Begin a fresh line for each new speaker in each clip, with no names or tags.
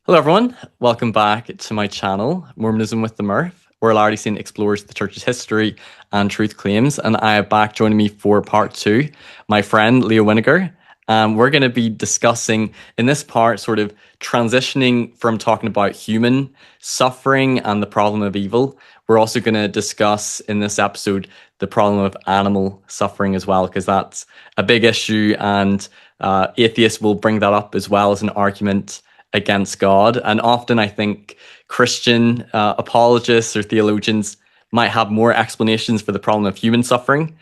Hello, everyone. Welcome back to my channel, Mormonism with the Mirth, where Larry Saint explores the church's history and truth claims. And I have back joining me for part two, my friend Leo Winegar. We're going to be discussing in this part, sort of transitioning from talking about human suffering and the problem of evil. We're also going to discuss in this episode the problem of animal suffering as well, because that's a big issue, and atheists will bring that up as well as an argument against God. And often I think Christian apologists or theologians might have more explanations for the problem of human suffering,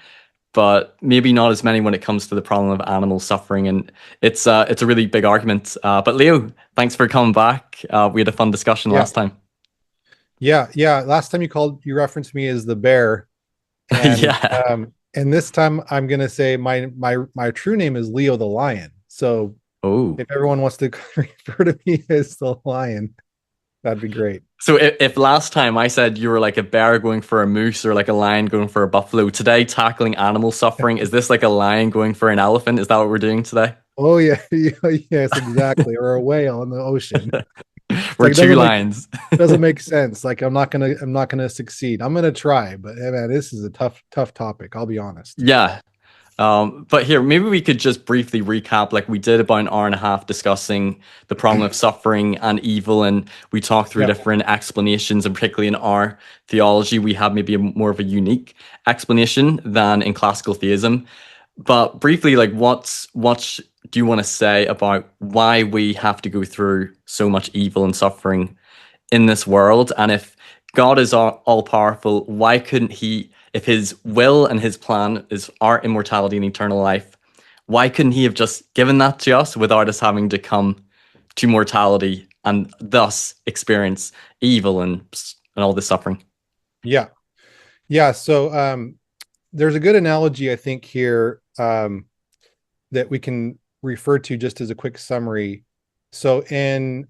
but maybe not as many when it comes to the problem of animal suffering. And it's a really big argument. But Leo, thanks for coming back. We had a fun discussion
Yeah,
last time.
yeah. Last time you referenced me as the bear, and
Yeah.
and this time I'm gonna say my true name is Leo the Lion. So
Oh.
if everyone wants to refer to me as the lion, that'd be great.
So if last time I said you were like a bear going for a moose or like a lion going for a buffalo, today tackling animal suffering, is this like a lion going for an elephant? Is that what we're doing today?
Oh yeah, yes, exactly. Or a whale in the ocean. It's
We're
like it
two lions.
doesn't make sense. Like I'm not gonna succeed. I'm gonna try, but man, this is a tough topic. I'll be honest.
Yeah. But here, maybe we could just briefly recap, like we did about an hour and a half discussing the problem of suffering and evil, and we talked through
Yeah,
different explanations, and particularly in our theology, we have maybe more of a unique explanation than in classical theism. But briefly, like do you want to say about why we have to go through so much evil and suffering in this world? And if God is all powerful, why couldn't he, if his will and his plan is our immortality and eternal life, why couldn't he have just given that to us without us having to come to mortality and thus experience evil and all this suffering?
yeah, yeah. So there's a good analogy I think here that we can refer to just as a quick summary. So in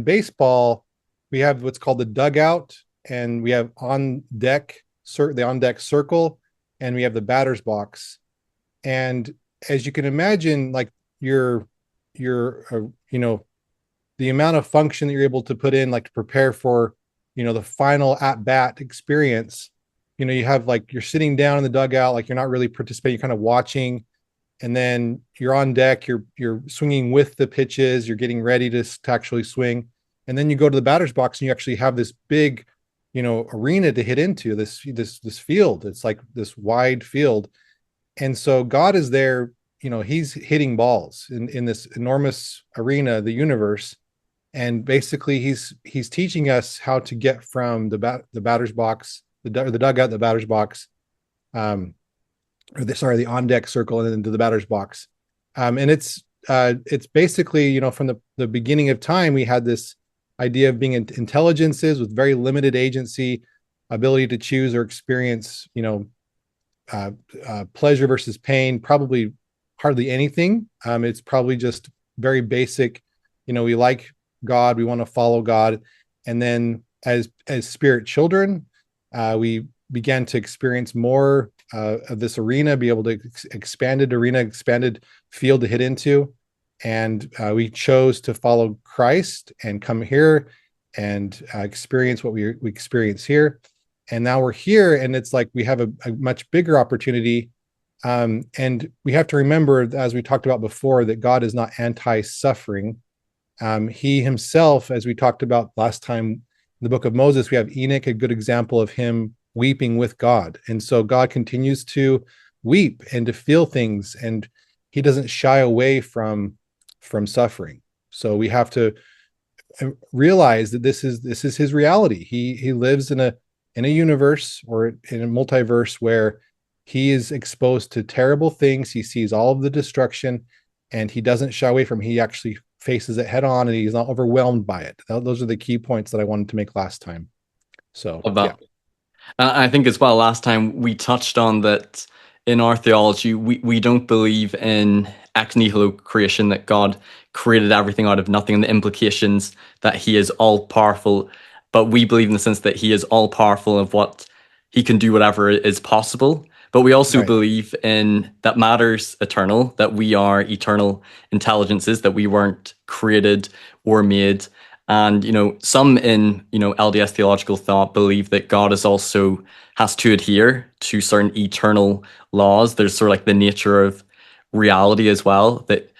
baseball, we have what's called the dugout, and we have the on deck circle, and we have the batter's box. And as you can imagine, like your the amount of function that you're able to put in, like to prepare for the final at bat experience. You have like you're sitting down in the dugout, like you're not really participating, you're kind of watching, and then you're on deck, you're swinging with the pitches, you're getting ready to actually swing, and then you go to the batter's box and you actually have this big arena to hit into, this field. It's like this wide field, and so God is there. He's hitting balls in this enormous arena, the universe, and basically he's teaching us how to get from the batter's box, the dugout, the batter's box, um the on deck circle, and then into the batter's box. And it's basically, from the beginning of time, we had this idea of being intelligences with very limited agency, ability to choose or experience, pleasure versus pain, probably hardly anything. It's probably just very basic. We like God, we want to follow God, and then as spirit children, we began to experience more of this arena, be able to expanded field to hit into. And we chose to follow Christ and come here and experience what we experience here. And now we're here, and it's like we have a much bigger opportunity. And we have to remember, as we talked about before, that God is not anti-suffering. He himself, as we talked about last time, in the book of Moses, we have Enoch, a good example of him weeping with God. And so God continues to weep and to feel things, and he doesn't shy away from suffering. So we have to realize that this is his reality. He lives in a universe, or in a multiverse, where he is exposed to terrible things. He sees all of the destruction, and he doesn't shy away from it. He actually faces it head on, and he's not overwhelmed by it. Those are the key points that I wanted to make last time. So
Love
yeah.
that. I think as well, last time we touched on that in our theology, we don't believe in ex nihilo creation, that God created everything out of nothing, and the implications that he is all powerful. But we believe in the sense that he is all powerful of what he can do, whatever is possible. But we also
Right.
believe in that matter's eternal, that we are eternal intelligences, that we weren't created or made. And, some in, LDS theological thought believe that God is also has to adhere to certain eternal laws. There's sort of like the nature of reality as well, that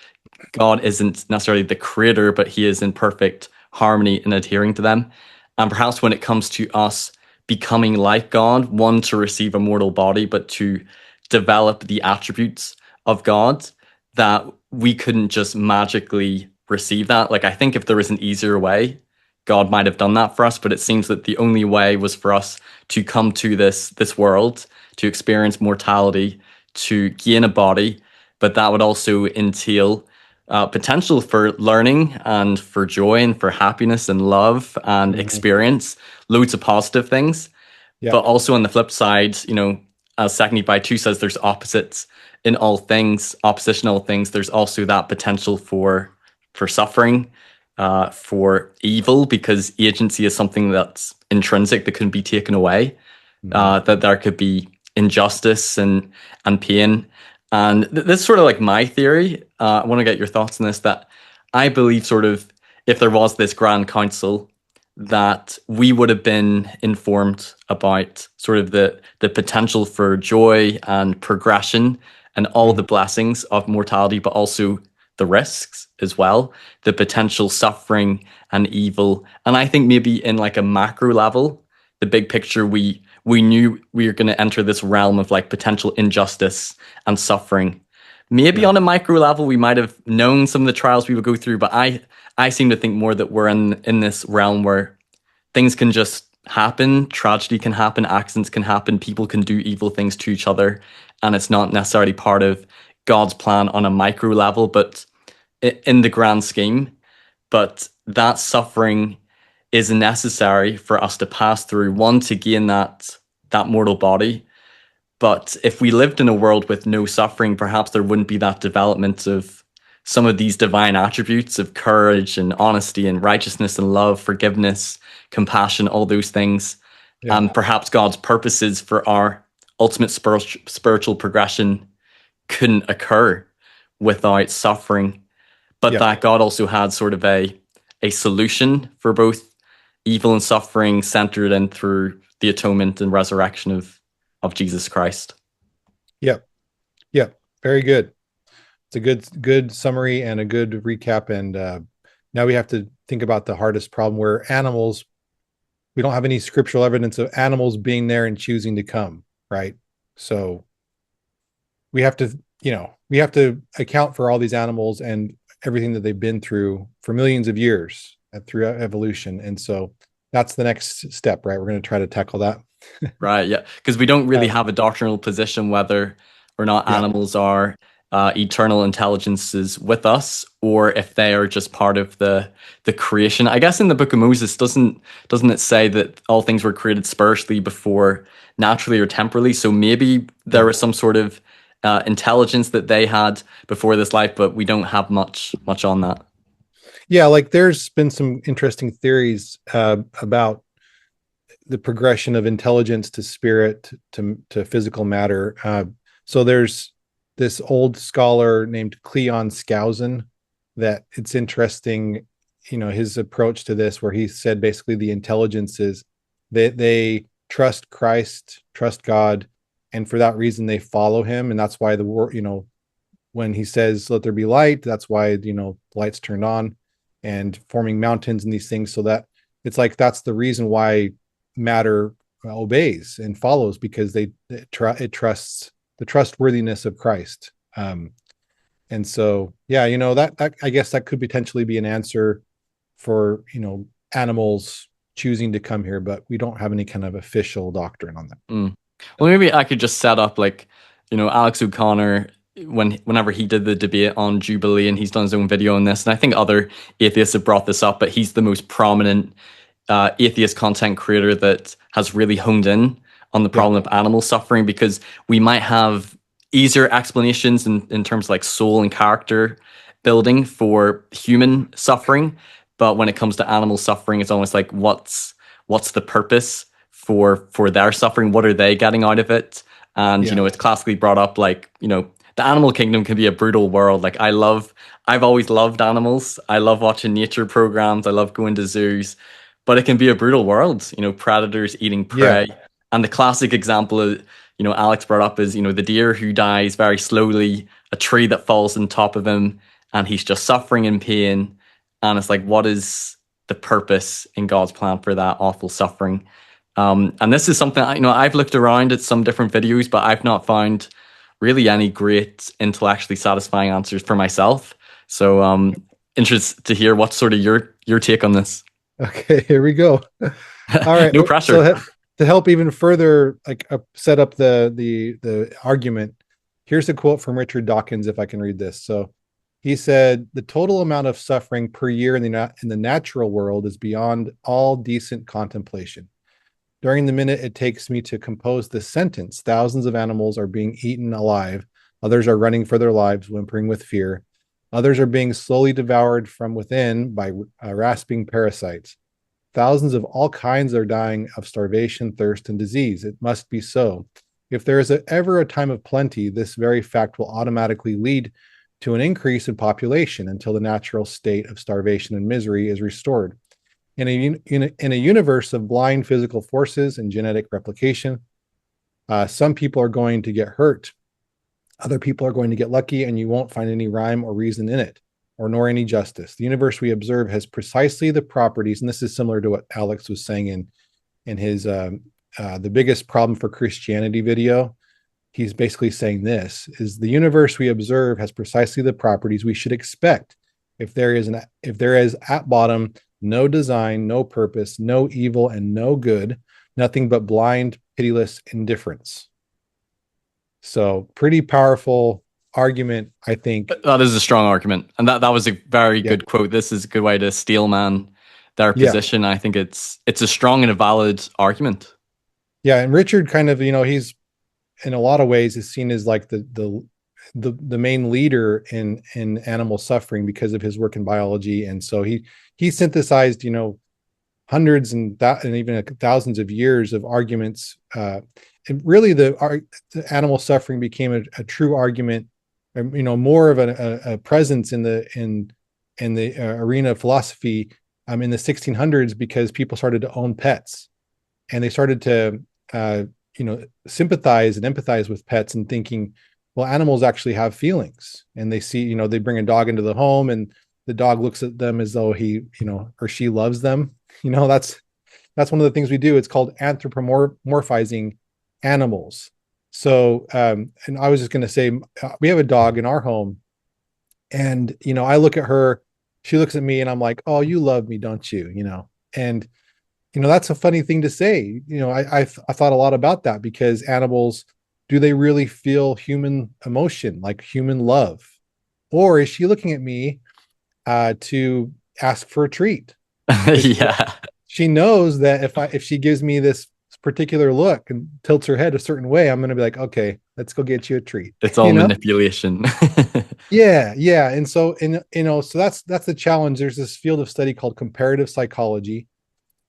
God isn't necessarily the creator, but he is in perfect harmony in adhering to them. And perhaps when it comes to us becoming like God, one, to receive a mortal body, but to develop the attributes of God, that we couldn't just magically receive that. Like, I think if there was an easier way, God might have done that for us, but it seems that the only way was for us to come to this world, to experience mortality, to gain a body, but that would also entail potential for learning and for joy and for happiness and love and
Hmm.
experience, loads of positive things.
Yeah.
But also on the flip side, as Second by 2 says, there's opposites in all things, opposition in all things. There's also that potential for suffering, for evil, because agency is something that's intrinsic that couldn't be taken away.
Hmm.
That there could be injustice and pain. And this is sort of like my theory. I want to get your thoughts on this. That I believe, sort of, if there was this grand council, that we would have been informed about sort of the potential for joy and progression and all the
Hmm.
blessings of mortality, but also the risks as well, the potential suffering and evil. And I think maybe in like a macro level, the big picture, we knew we were going to enter this realm of like potential injustice and suffering. Maybe
Yeah.
on a micro level, we might have known some of the trials we would go through, but I seem to think more that we're in this realm where things can just happen, tragedy can happen, accidents can happen, people can do evil things to each other, and it's not necessarily part of God's plan on a micro level, but in the grand scheme. But that suffering is necessary for us to pass through, one, to gain that mortal body. But if we lived in a world with no suffering, perhaps there wouldn't be that development of some of these divine attributes of courage and honesty and righteousness and love, forgiveness, compassion, all those things.
Yeah.
And perhaps God's purposes for our ultimate spiritual progression couldn't occur without suffering, but
Yeah.
that God also had sort of a solution for both evil and suffering, centered in through the atonement and resurrection of Jesus Christ.
Yeah. Yeah. Very good. It's a good summary and a good recap. And now we have to think about the hardest problem where animals, we don't have any scriptural evidence of animals being there and choosing to come, right? So we have to, we have to account for all these animals and everything that they've been through for millions of years through evolution. And so that's the next step, right? We're going to try to tackle that.
Right, yeah, because we don't really
Um,
have a doctrinal position whether or not
yeah.
animals are eternal intelligences with us, or if they are just part of the creation. I guess in the Book of Moses, doesn't it say that all things were created spiritually before naturally or temporally? So maybe there
Yeah.
was some sort of intelligence that they had before this life, but we don't have much on that.
Yeah. Like there's been some interesting theories about the progression of intelligence to spirit to physical matter. So there's this old scholar named Cleon Skousen that it's interesting, his approach to this, where he said basically the intelligence is that they trust Christ, trust God, and for that reason they follow him, and that's why the world, when he says let there be light, that's why lights turned on and forming mountains and these things, so that it's like that's the reason why matter obeys and follows, because it trusts the trustworthiness of Christ. And so yeah, that I guess that could potentially be an answer for animals choosing to come here, but we don't have any kind of official doctrine on that.
Mm. Well, maybe I could just set up like, Alex O'Connor whenever he did the debate on Jubilee, and he's done his own video on this, and I think other atheists have brought this up, but he's the most prominent atheist content creator that has really honed in on the
Yeah.
problem of animal suffering, because we might have easier explanations in terms of like soul and character building for human suffering, but when it comes to animal suffering, it's almost like what's the purpose for their suffering? What are they getting out of it? And,
Yeah.
it's classically brought up like, the animal kingdom can be a brutal world. Like, I've always loved animals. I love watching nature programs. I love going to zoos, but it can be a brutal world, predators eating
Yeah.
prey. And the classic example, Alex brought up is, the deer who dies very slowly, a tree that falls on top of him, and he's just suffering in pain. And it's like, what is the purpose in God's plan for that awful suffering? And this is something, I've looked around at some different videos, but I've not found really any great intellectually satisfying answers for myself. So interested to hear what's sort of your take on this.
Okay, here we go. All right.
No
So
pressure.
to help even further like set up the argument, here's a quote from Richard Dawkins, if I can read this. So he said, "The total amount of suffering per year in the natural world is beyond all decent contemplation. During the minute it takes me to compose this sentence, thousands of animals are being eaten alive. Others are running for their lives, whimpering with fear. Others are being slowly devoured from within by rasping parasites. Thousands of all kinds are dying of starvation, thirst, and disease. It must be so. If there is ever a time of plenty, this very fact will automatically lead to an increase in population until the natural state of starvation and misery is restored. In a universe of blind physical forces and genetic replication, some people are going to get hurt. Other people are going to get lucky, and you won't find any rhyme or reason in it, or nor any justice. The universe we observe has precisely the properties, and this is similar to what Alex was saying in his the biggest problem for Christianity video. He's basically saying this is the universe we observe has precisely the properties we should expect. If there is at bottom no design, no purpose, no evil, and no good, nothing but blind, pitiless indifference. So pretty powerful argument, I think.
That is a strong argument, and that was a very
Yeah.
good quote. This is a good way to steelman their
Yeah.
position. I think it's a strong and a valid argument.
Yeah. And Richard kind of, he's in a lot of ways is seen as like the main leader in animal suffering because of his work in biology. And so he synthesized, hundreds and even thousands of years of arguments. And really the animal suffering became a true argument, more of a presence in the arena of philosophy in the 1600s because people started to own pets and they started to sympathize and empathize with pets and thinking, well, animals actually have feelings, and they see, they bring a dog into the home and the dog looks at them as though he, or she loves them. That's one of the things we do. It's called anthropomorphizing animals. So, and I was just going to say, we have a dog in our home, and I look at her, she looks at me, and I'm like, "Oh, you love me, don't you?" And that's a funny thing to say. I thought a lot about that because animals, do they really feel human emotion, like human love, or is she looking at me to ask for a treat? Because
Yeah,
she knows that if she gives me this particular look and tilts her head a certain way, I'm going to be like, okay, let's go get you a treat.
it's all manipulation.
Yeah, yeah. And so, so that's the challenge. There's this field of study called comparative psychology,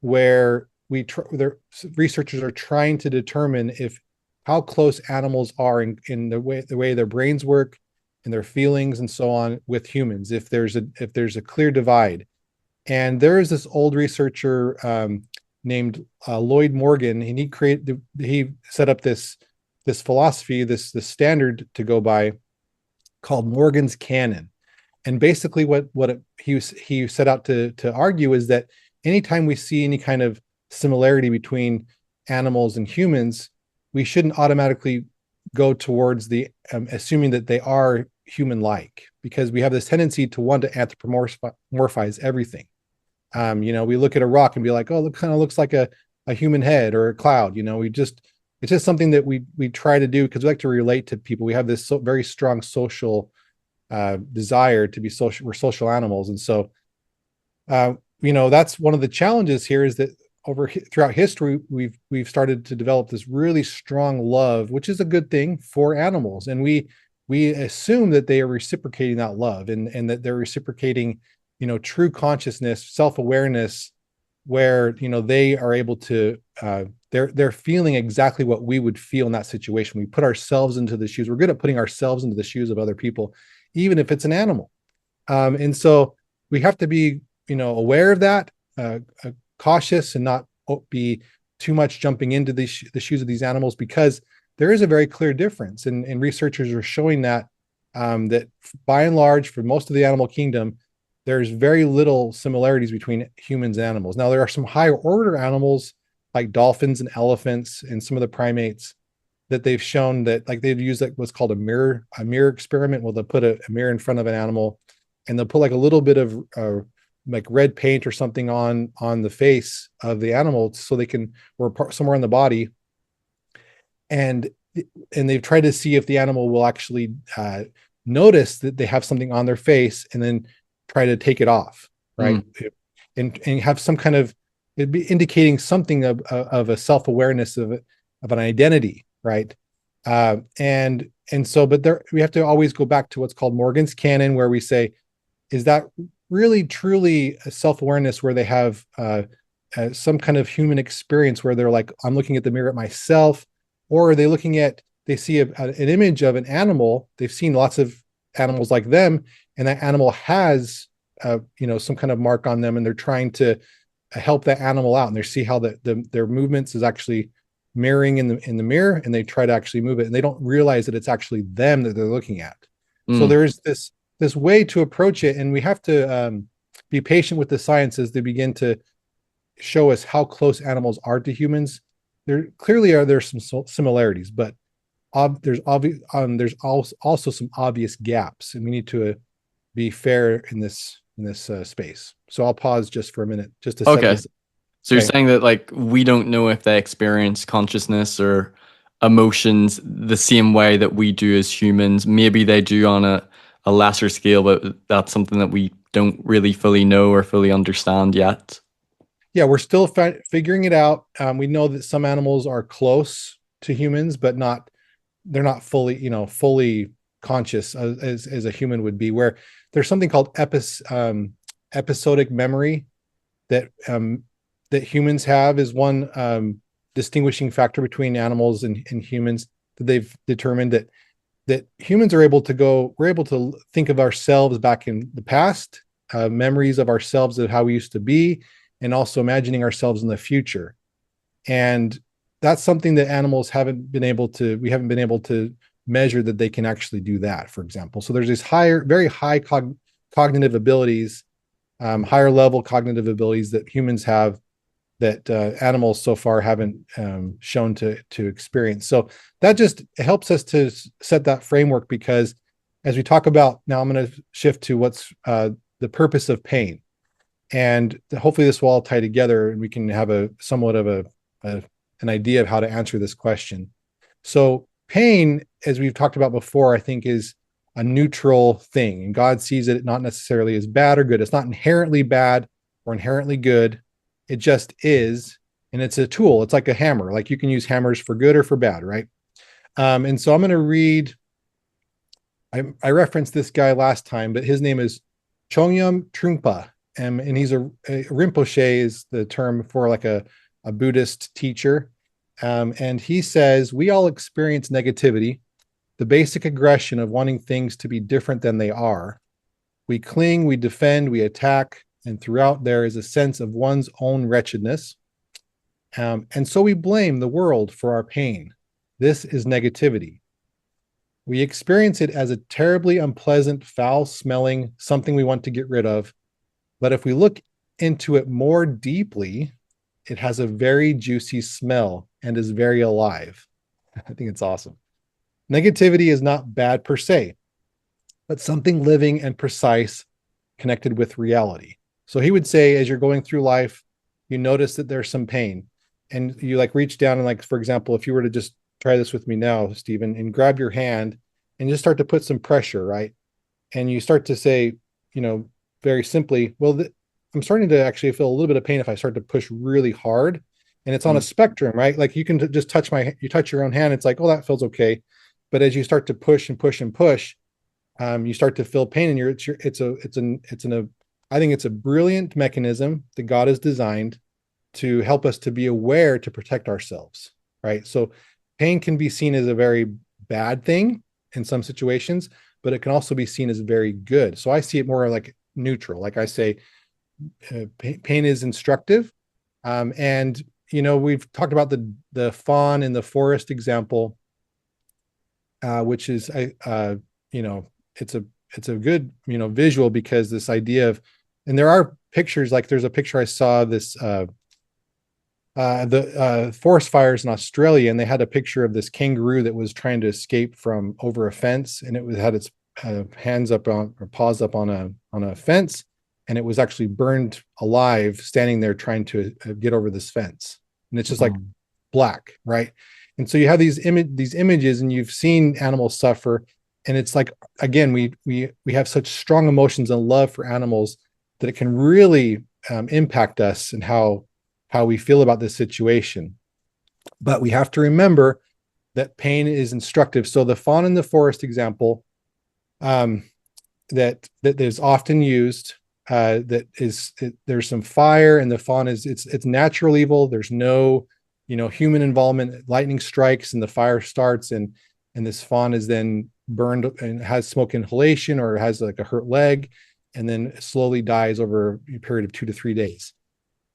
where researchers are trying to determine if how close animals are in the way their brains work and their feelings and so on with humans. If there's a clear divide. And there is this old researcher named Lloyd Morgan, and he set up this philosophy, this standard to go by called Morgan's canon. And basically, he set out to argue is that anytime we see any kind of similarity between animals and humans, we shouldn't automatically go towards the assuming that they are human-like, because we have this tendency to want to anthropomorphize everything. We look at a rock and be like, oh, it kind of looks like a human head or a cloud. It's just something that we try to do because we like to relate to people. We have this very strong social desire to be social. We're social animals, and so that's one of the challenges here is that throughout history we've started to develop this really strong love, which is a good thing for animals, and we assume that they are reciprocating that love and that they're reciprocating true consciousness, self-awareness, where they are able to they're feeling exactly what we would feel in that situation. We put ourselves into the shoes. We're good at putting ourselves into the shoes of other people, even if it's an animal. And so we have to be aware of that, cautious, and not be too much jumping into the shoes of these animals, because there is a very clear difference, and researchers are showing that that by and large, for most of the animal kingdom, there's very little similarities between humans and animals. Now, there are some higher order animals like dolphins and elephants and some of the primates that they've shown that, like, they've used like what's called a mirror experiment, where they'll put a mirror in front of an animal, and they'll put like a little bit of like red paint or something on the face of the animal, so they can, or somewhere on the body, and they've tried to see if the animal will actually notice that they have something on their face and then try to take it off, right? And have some kind of, it'd be indicating something of a self-awareness of an identity, right? And so, but there, we have to always go back to what's called Morgan's canon, where we say, is that really truly a self-awareness where they have some kind of human experience where they're like, I'm looking at the mirror at myself, or are they looking at, they see an image of an animal, they've seen lots of animals like them, and that animal has some kind of mark on them, and they're trying to help that animal out, and they see how their movements is actually mirroring in the mirror, and they try to actually move it, and they don't realize that it's actually them that they're looking at. So there's this way to approach it, and we have to be patient with the science as they begin to show us how close animals are to humans. There clearly are some similarities, but there's also some obvious gaps, and we need to be fair in this space. So I'll pause just for a minute just to set this.
So you're saying that, like, we don't know if they experience consciousness or emotions the same way that we do as humans. Maybe they do on a lesser scale, but that's something that we don't really fully know or fully understand yet.
Yeah, we're still figuring it out. We know that some animals are close to humans, but they're not fully conscious as a human would be, where there's something called episodic memory that humans have, is one distinguishing factor between animals and humans, that they've determined that humans we're able to think of ourselves back in the past, memories of ourselves of how we used to be, and also imagining ourselves in the future. And that's something that animals we haven't been able to measure, that they can actually do that, for example. So there's these very high cognitive abilities, higher level cognitive abilities that humans have, that animals so far haven't shown to experience. So that just helps us to set that framework, because as we talk about now, I'm going to shift to what's the purpose of pain, and hopefully this will all tie together, and we can have a somewhat of an idea of how to answer this question. So pain, as we've talked about before, I think is a neutral thing, and God sees it not necessarily as bad or good. It's not inherently bad or inherently good. It just is, and it's a tool. It's like a hammer. Like, you can use hammers for good or for bad, right? And so I'm going to read. I referenced this guy last time, but his name is Chongyam Trungpa, and he's a Rinpoche is the term for like a Buddhist teacher. And he says, we all experience negativity, the basic aggression of wanting things to be different than they are. We cling, we defend, we attack, and throughout there is a sense of one's own wretchedness. And so we blame the world for our pain. This is negativity. We experience it as a terribly unpleasant, foul-smelling, something we want to get rid of. But if we look into it more deeply, it has a very juicy smell and is very alive. I think it's awesome. Negativity is not bad per se, but something living and precise, connected with reality. So he would say, as you're going through life, you notice that there's some pain, and you like reach down and, like, for example, if you were to just try this with me now, Stephen, and grab your hand and just start to put some pressure, right? And you start to say, very simply, well, I'm starting to actually feel a little bit of pain if I start to push really hard. And it's on a spectrum, right? Like, you can just touch your own hand. It's like, oh, that feels okay. But as you start to push and push and push, you start to feel pain, and I think it's a brilliant mechanism that God has designed to help us to be aware to protect ourselves, right? So pain can be seen as a very bad thing in some situations, but it can also be seen as very good. So I see it more like neutral. Like I say, pain is instructive. And we've talked about the fawn in the forest example, which is it's a good visual, because this idea of, and there are pictures, like there's a picture I saw this the forest fires in Australia, and they had a picture of this kangaroo that was trying to escape from over a fence, and had its hands up on, or paws up on a fence, and it was actually burned alive standing there trying to get over this fence, and it's just like black, right? And so you have these images, and you've seen animals suffer, and it's like, again, we have such strong emotions and love for animals that it can really impact us and how we feel about this situation. But we have to remember that pain is instructive. So the fawn in the forest example, that is often used, there's some fire, and the fawn it's natural evil. There's no human involvement. Lightning strikes and the fire starts, and this fawn is then burned and has smoke inhalation, or has like a hurt leg, and then slowly dies over a period of 2 to 3 days.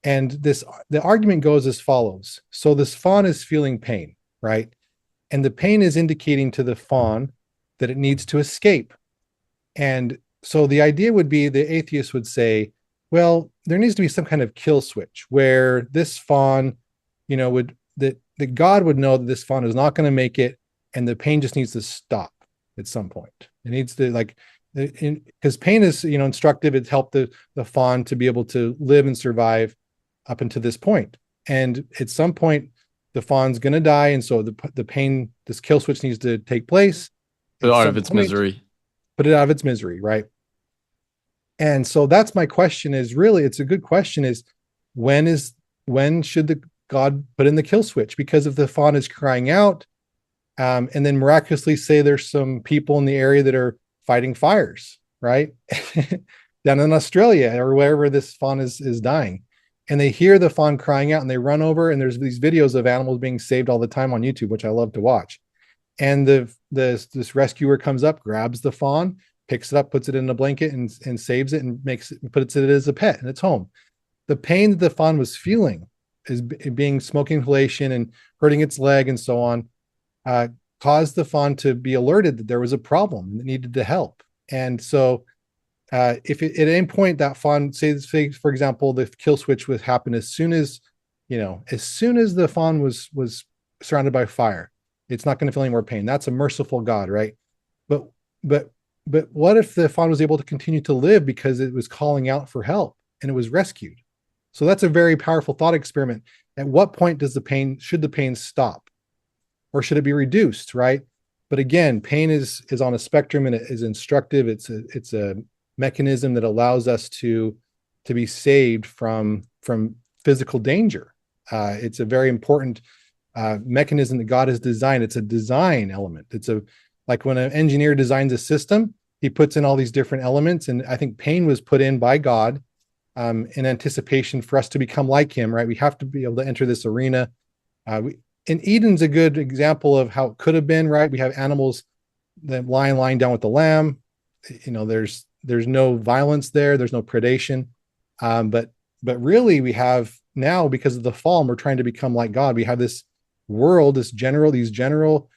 And the argument goes as follows. So this fawn is feeling pain, right? And the pain is indicating to the fawn that it needs to escape. And so the idea would be, the atheist would say, well, there needs to be some kind of kill switch where this fawn, that God would know that this fawn is not going to make it, and the pain just needs to stop at some point. It needs to, because pain is instructive. It's helped the fawn to be able to live and survive up until this point. And at some point, the fawn's going to die, and so the pain, this kill switch needs to take place.
Put it out of its misery.
Put it out of its misery, right? And so that's my question, is really, it's a good question, is when should the God put in the kill switch? Because if the fawn is crying out, and then miraculously say there's some people in the area that are fighting fires, right? Down in Australia or wherever this fawn is dying, and they hear the fawn crying out, and they run over, and there's these videos of animals being saved all the time on YouTube, which I love to watch. And this rescuer comes up, grabs the fawn, picks it up, puts it in a blanket, and saves it, and puts it as a pet in its home. The pain that the fawn was feeling is being smoke inhalation and hurting its leg and so on, caused the fawn to be alerted that there was a problem that needed to help. And so if at any point that fawn, say for example, the kill switch would happen as soon as the fawn was surrounded by fire, it's not going to feel any more pain. That's a merciful God, right? But what if the fawn was able to continue to live because it was calling out for help and it was rescued? So that's a very powerful thought experiment. At what point should the pain stop, or should it be reduced, right? But again, pain is on a spectrum, and it is instructive. It's a mechanism that allows us to be saved from physical danger. It's a very important mechanism that God has designed. It's a design element. Like when an engineer designs a system, he puts in all these different elements, and I think pain was put in by God in anticipation for us to become like him, right? We have to be able to enter this arena. And Eden's a good example of how it could have been, right? We have animals, the lion lying down with the lamb. There's no violence there. There's no predation. But really we have now, because of the fall, and we're trying to become like God. We have this world, these general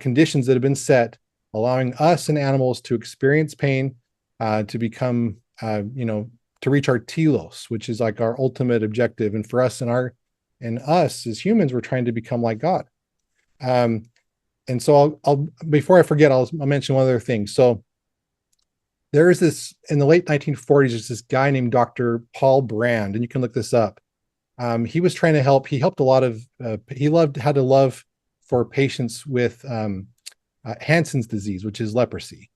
conditions that have been set, allowing us and animals to experience pain, to become, to reach our telos, which is like our ultimate objective. And for us and us as humans, we're trying to become like God. And so I'll before I forget, I'll mention one other thing. So there is this, in the late 1940s, there's this guy named Dr. Paul Brand, and you can look this up. He was trying to help. He helped a lot of, had a love for patients with Hansen's disease, which is leprosy.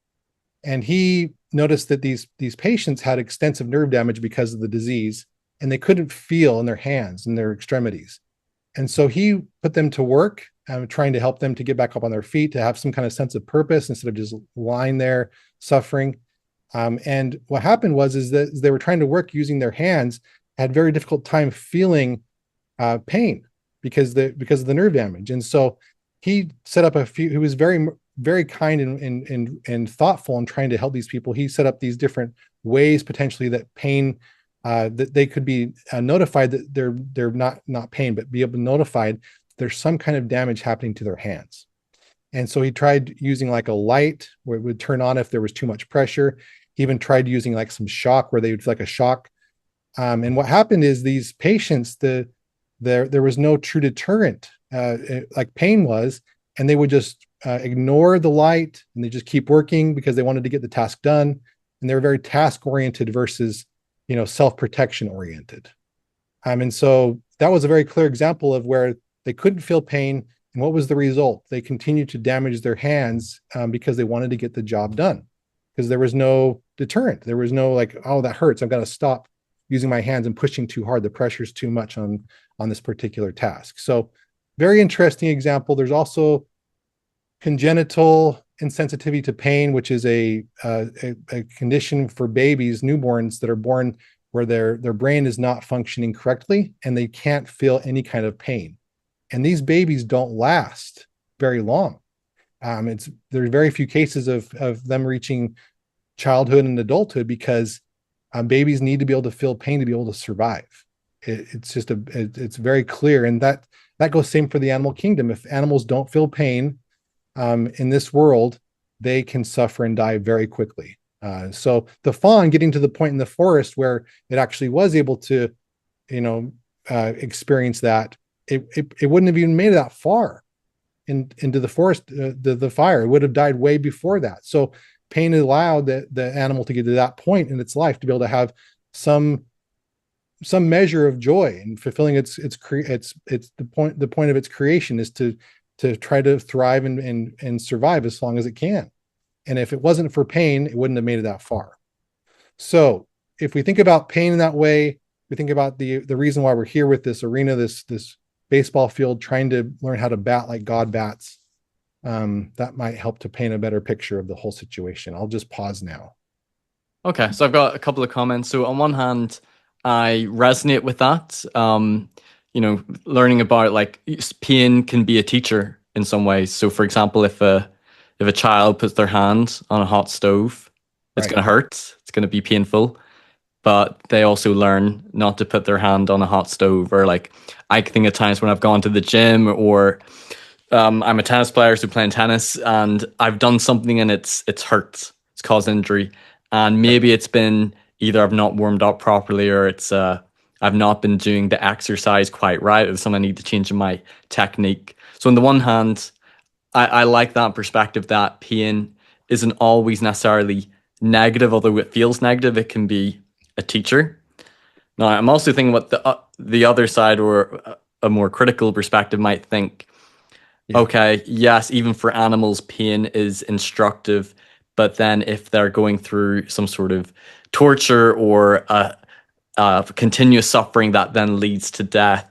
And he noticed that these patients had extensive nerve damage because of the disease, and they couldn't feel in their hands and their extremities. And so he put them to work, trying to help them to get back up on their feet, to have some kind of sense of purpose instead of just lying there suffering. And what happened was that they were trying to work using their hands, had very difficult time feeling pain because of the nerve damage. And so he set up a few. He was very kind and thoughtful in trying to help these people. He set up these different ways potentially that pain that they could be notified that they're not pain, but be able to notified there's some kind of damage happening to their hands. And so he tried using like a light where it would turn on if there was too much pressure. He even tried using like some shock where they would feel like a shock. And what happened is these patients, there was no true deterrent like pain was, and they would just ignore the light and they just keep working because they wanted to get the task done. And they were very task oriented versus, self-protection oriented. And so that was a very clear example of where they couldn't feel pain. And what was the result? They continued to damage their hands because they wanted to get the job done because there was no deterrent. There was no like, oh, that hurts. I've got to stop using my hands and pushing too hard. The pressure's too much on this particular task. So very interesting example. There's also congenital insensitivity to pain, which is a condition for babies, newborns that are born where their brain is not functioning correctly and they can't feel any kind of pain. And these babies don't last very long. There's very few cases of them reaching childhood and adulthood because babies need to be able to feel pain to be able to survive. It's very clear, and that goes same for the animal kingdom. If animals don't feel pain in this world, they can suffer and die very quickly. So the fawn getting to the point in the forest where it actually was able to, experience that, it wouldn't have even made it that far into the forest, the fire. It would have died way before that. So pain allowed the animal to get to that point in its life to be able to have some measure of joy and fulfilling its the point of its creation is to try to thrive and survive as long as it can. And if it wasn't for pain, it wouldn't have made it that far. So if we think about pain in that way, we think about the reason why we're here with this arena, this baseball field, trying to learn how to bat like God bats. That might help to paint a better picture of the whole situation. I'll just pause now.
Okay, so I've got a couple of comments. So on one hand, I resonate with that. Learning about like pain can be a teacher in some ways. So for example, if a child puts their hand on a hot stove, it's going to hurt. It's going to be painful. But they also learn not to put their hand on a hot stove. Or like, I think at times when I've gone to the gym or I'm a tennis player, so playing tennis, and I've done something and it's hurt. It's caused injury. And maybe it's been either I've not warmed up properly or it's I've not been doing the exercise quite right, or something I need to change in my technique. So on the one hand, I like that perspective that pain isn't always necessarily negative, although it feels negative, it can be a teacher. Now, I'm also thinking what the other side or a more critical perspective might think, okay, yes, even for animals, pain is instructive, but then if they're going through some sort of torture or continuous suffering that then leads to death,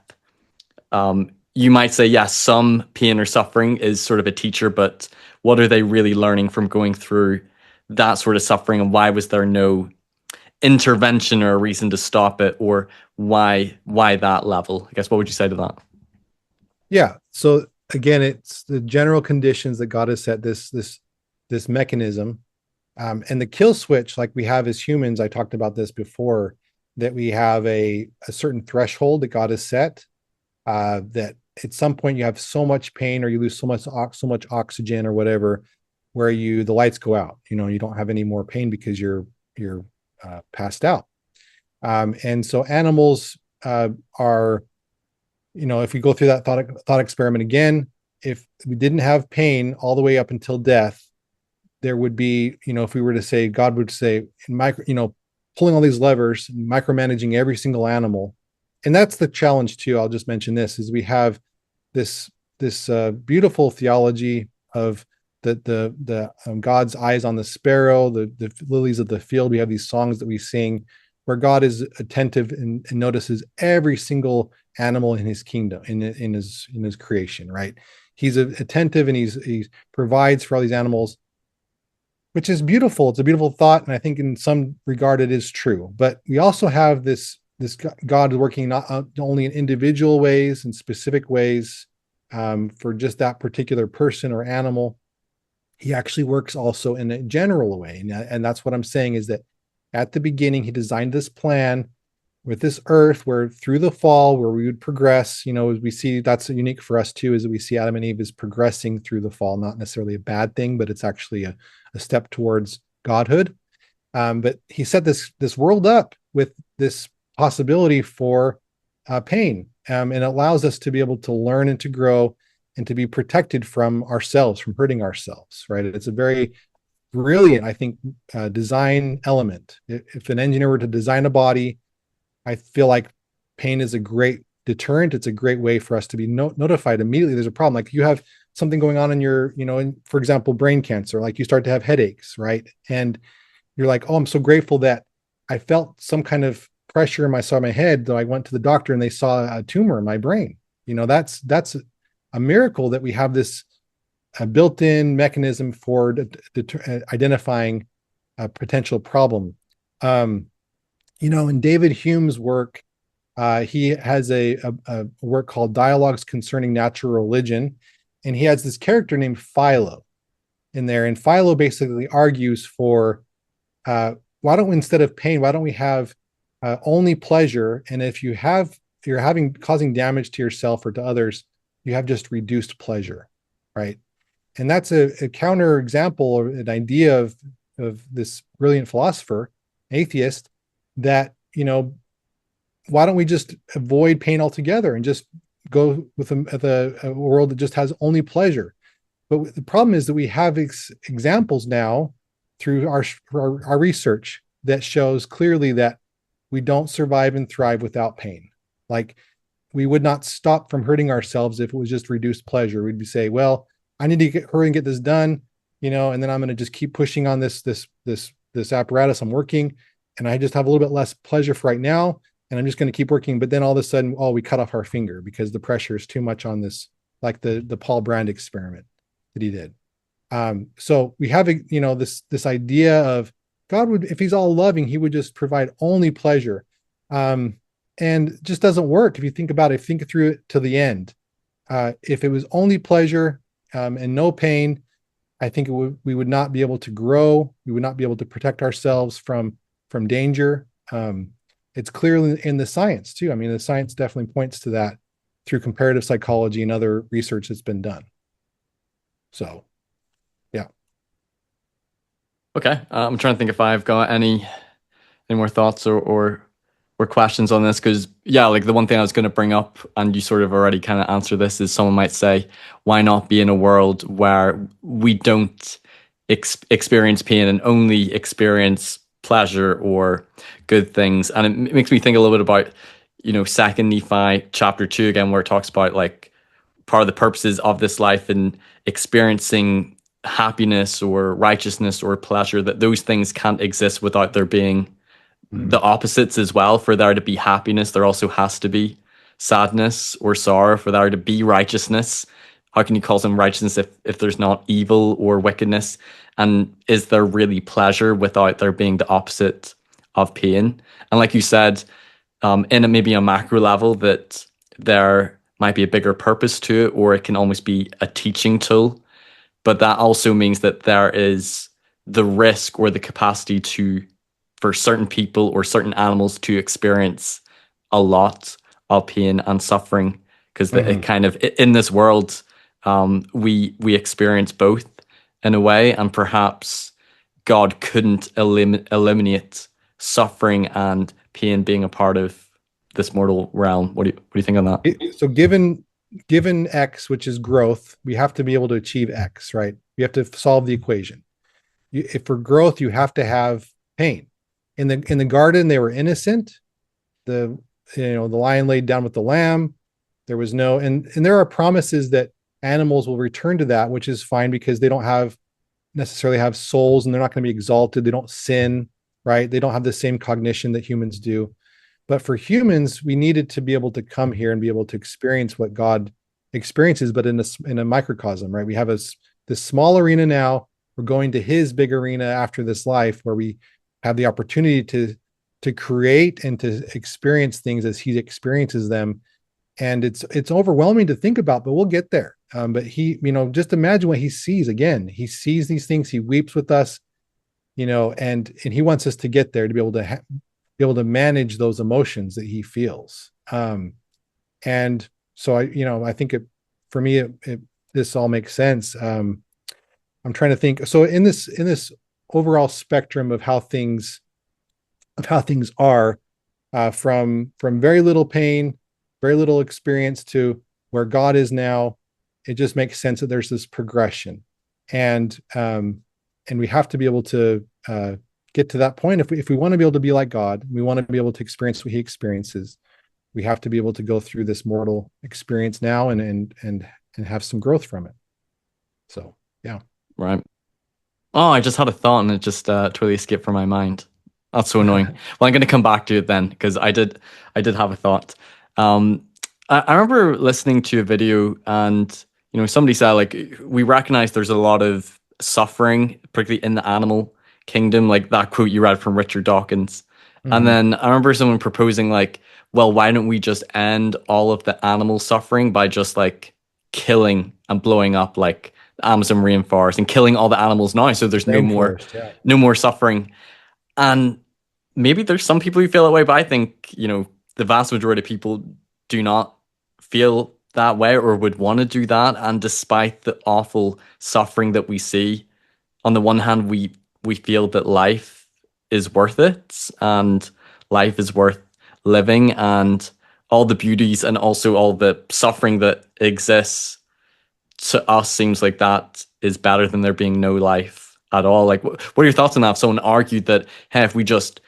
you might say, yes, some pain or suffering is sort of a teacher, but what are they really learning from going through that sort of suffering, and why was there no intervention or a reason to stop it, or why that level? I guess, what would you say to that?
Yeah. So again, it's the general conditions that God has set this mechanism, and the kill switch, like we have as humans. I talked about this before, that we have a certain threshold that God has set, that at some point you have so much pain or you lose so much oxygen or whatever, where the lights go out. You don't have any more pain because you're passed out. And so animals are, if we go through that thought experiment again, if we didn't have pain all the way up until death, there would be, if we were to say, God would say, pulling all these levers, micromanaging every single animal. And that's the challenge too. I'll just mention this, is we have this beautiful theology of the God's eyes on the sparrow, the lilies of the field. We have these songs that we sing where God is attentive and notices every single animal in his kingdom, in his creation, right? He's attentive and he provides for all these animals, which is beautiful. It's a beautiful thought. And I think in some regard it is true. But we also have this this God is working not only in individual ways and specific ways for just that particular person or animal. He actually works also in a general way. And that's what I'm saying is that at the beginning, he designed this plan with this earth where through the fall, where we would progress, as we see, that's unique for us too, is that we see Adam and Eve is progressing through the fall, not necessarily a bad thing, but it's actually a step towards godhood. But he set this world up with this possibility for pain, and it allows us to be able to learn and to grow and to be protected from ourselves, from hurting ourselves. Right? It's a very brilliant, I think, design element. If an engineer were to design a body, I feel like pain is a great deterrent. It's a great way for us to be notified immediately there's a problem. Like you have something going on in your, for example, brain cancer, like you start to have headaches, right? And you're like, oh, I'm so grateful that I felt some kind of pressure in my head. Though I went to the doctor and they saw a tumor in my brain. That's a miracle that we have this built-in mechanism for identifying a potential problem. In David Hume's work, he has a work called Dialogues Concerning Natural Religion, and he has this character named Philo in there. And Philo basically argues for why don't we, instead of pain, why don't we have only pleasure? And if you're causing damage to yourself or to others, you have just reduced pleasure, right? And that's a counter example or an idea of this brilliant philosopher, atheist, that why don't we just avoid pain altogether and just go with a world that just has only pleasure? But the problem is that we have examples now through our research that shows clearly that we don't survive and thrive without pain. Like we would not stop from hurting ourselves if it was just reduced pleasure. We'd be say, well, I need to hurry and get this done, and then I'm going to just keep pushing on this apparatus I'm working, and I just have a little bit less pleasure for right now, and I'm just going to keep working. But then all of a sudden, we cut off our finger because the pressure is too much on this, like the Paul Brand experiment that he did. So we have this idea of God would, if he's all loving, he would just provide only pleasure, and it just doesn't work. If you think about it, think through it to the end. If it was only pleasure and no pain, I think we would not be able to grow. We would not be able to protect ourselves from danger. It's clearly in the science too. I mean, the science definitely points to that through comparative psychology and other research that's been done. So, yeah.
Okay, I'm trying to think if I've got any more thoughts or questions on this, because like the one thing I was going to bring up, and you sort of already kind of answer this, is someone might say, why not be in a world where we don't experience pain and only experience pleasure or good things? And it makes me think a little bit about 2nd Nephi chapter 2 again, where it talks about like part of the purposes of this life and experiencing happiness or righteousness or pleasure, that those things can't exist without there being the opposites as well. For there to be happiness, there also has to be sadness or sorrow. For there to be righteousness, how can you call some righteousness if there's not evil or wickedness? And is there really pleasure without there being the opposite of pain? And like you said, in maybe a macro level, that there might be a bigger purpose to it, or it can almost be a teaching tool. But that also means that there is the risk or the capacity for certain people or certain animals to experience a lot of pain and suffering, because it kind of, in this world, we experience both in a way, and perhaps God couldn't eliminate suffering and pain being a part of this mortal realm. What do you think on that?
So given X, which is growth, we have to be able to achieve X, right? We have to solve the equation. If for growth, you have to have pain. In the garden, they were innocent. The lion laid down with the lamb. There was no, and there are promises that animals will return to that, which is fine because they don't necessarily have souls and they're not going to be exalted. They don't sin, right? They don't have the same cognition that humans do. But for humans, we needed to be able to come here and be able to experience what God experiences, but in a microcosm, right? We have this small arena now. We're going to his big arena after this life, where we have the opportunity create and to experience things as he experiences them. And it's overwhelming to think about, but we'll get there. But he, just imagine what he sees. Again, he sees these things, he weeps with us, and he wants us to get there, to be able to manage those emotions that he feels. And so I think for me, this all makes sense. I'm trying to think. So in this overall spectrum of how things are, from very little pain, very little experience, to where God is now, it just makes sense that there's this progression, and we have to be able to get to that point. If we want to be able to be like God, we want to be able to experience what he experiences, we have to be able to go through this mortal experience now and have some growth from it. So yeah.
Right. Oh, I just had a thought and it just totally escaped from my mind. That's so annoying. Well, I'm going to come back to it then because I did have a thought. I remember listening to a video and somebody said like we recognize there's a lot of suffering, particularly in the animal kingdom, like that quote you read from Richard Dawkins. And
Mhm.
then I remember someone proposing like, well, why don't we just end all of the animal suffering by just like killing and blowing up like the Amazon rainforest and killing all the animals now, so there's
Rainforest, yeah.
no more suffering. And maybe there's some people who feel that way, but I think, the vast majority of people do not feel that way or would want to do that. And despite the awful suffering that we see, on the one hand, we feel that life is worth it and life is worth living, and all the beauties and also all the suffering that exists to us seems like that is better than there being no life at all. Like, what are your thoughts on that? If someone argued that, hey, if we just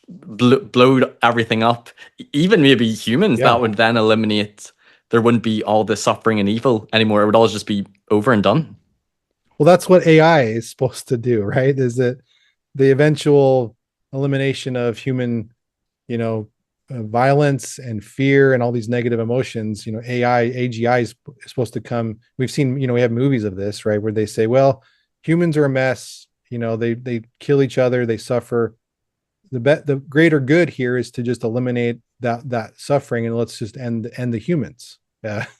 blowed everything up, even maybe humans, that
Yeah.
would then eliminate, there wouldn't be all the suffering and evil anymore. It would all just be over and done.
Well, that's what AI is supposed to do, right? Is that the eventual elimination of human, violence and fear and all these negative emotions. AGI is supposed to come. We've seen, we have movies of this, right, where they say, well, humans are a mess. They kill each other, they suffer. The greater good here is to just eliminate that suffering, and let's just end the humans.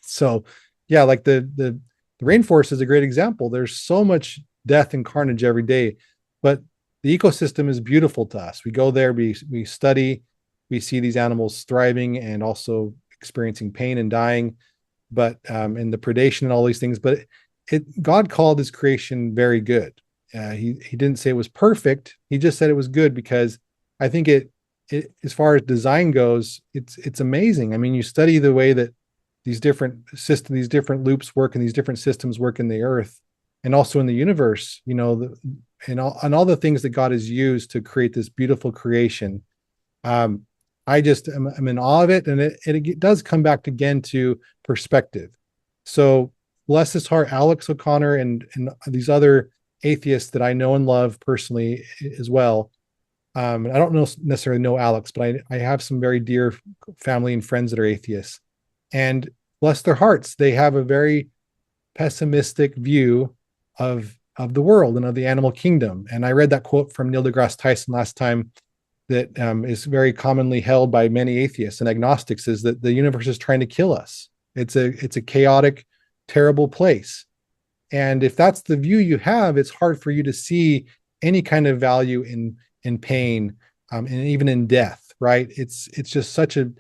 So yeah, like the rainforest is a great example. There's so much death and carnage every day, but the ecosystem is beautiful to us. We go there, we study, we see these animals thriving and also experiencing pain and dying, but and the predation and all these things. But God called his creation very good. He didn't say it was perfect. He just said it was good, because I think it as far as design goes, it's amazing. I mean, you study the way that these different systems, these different loops work, and these different systems work in the earth and also in the universe. And all the things that God has used to create this beautiful creation. I just I'm in awe of it, and it does come back again to perspective. So bless his heart, Alex O'Connor and these other atheists that I know and love personally as well. I don't necessarily know Alex, but I have some very dear family and friends that are atheists, and bless their hearts, they have a very pessimistic view of the world and of the animal kingdom. And I read that quote from Neil deGrasse Tyson last time that is very commonly held by many atheists and agnostics, is that the universe is trying to kill us. It's a chaotic, terrible place. And if that's the view you have, it's hard for you to see any kind of value in pain, and even in death, right? It's just such a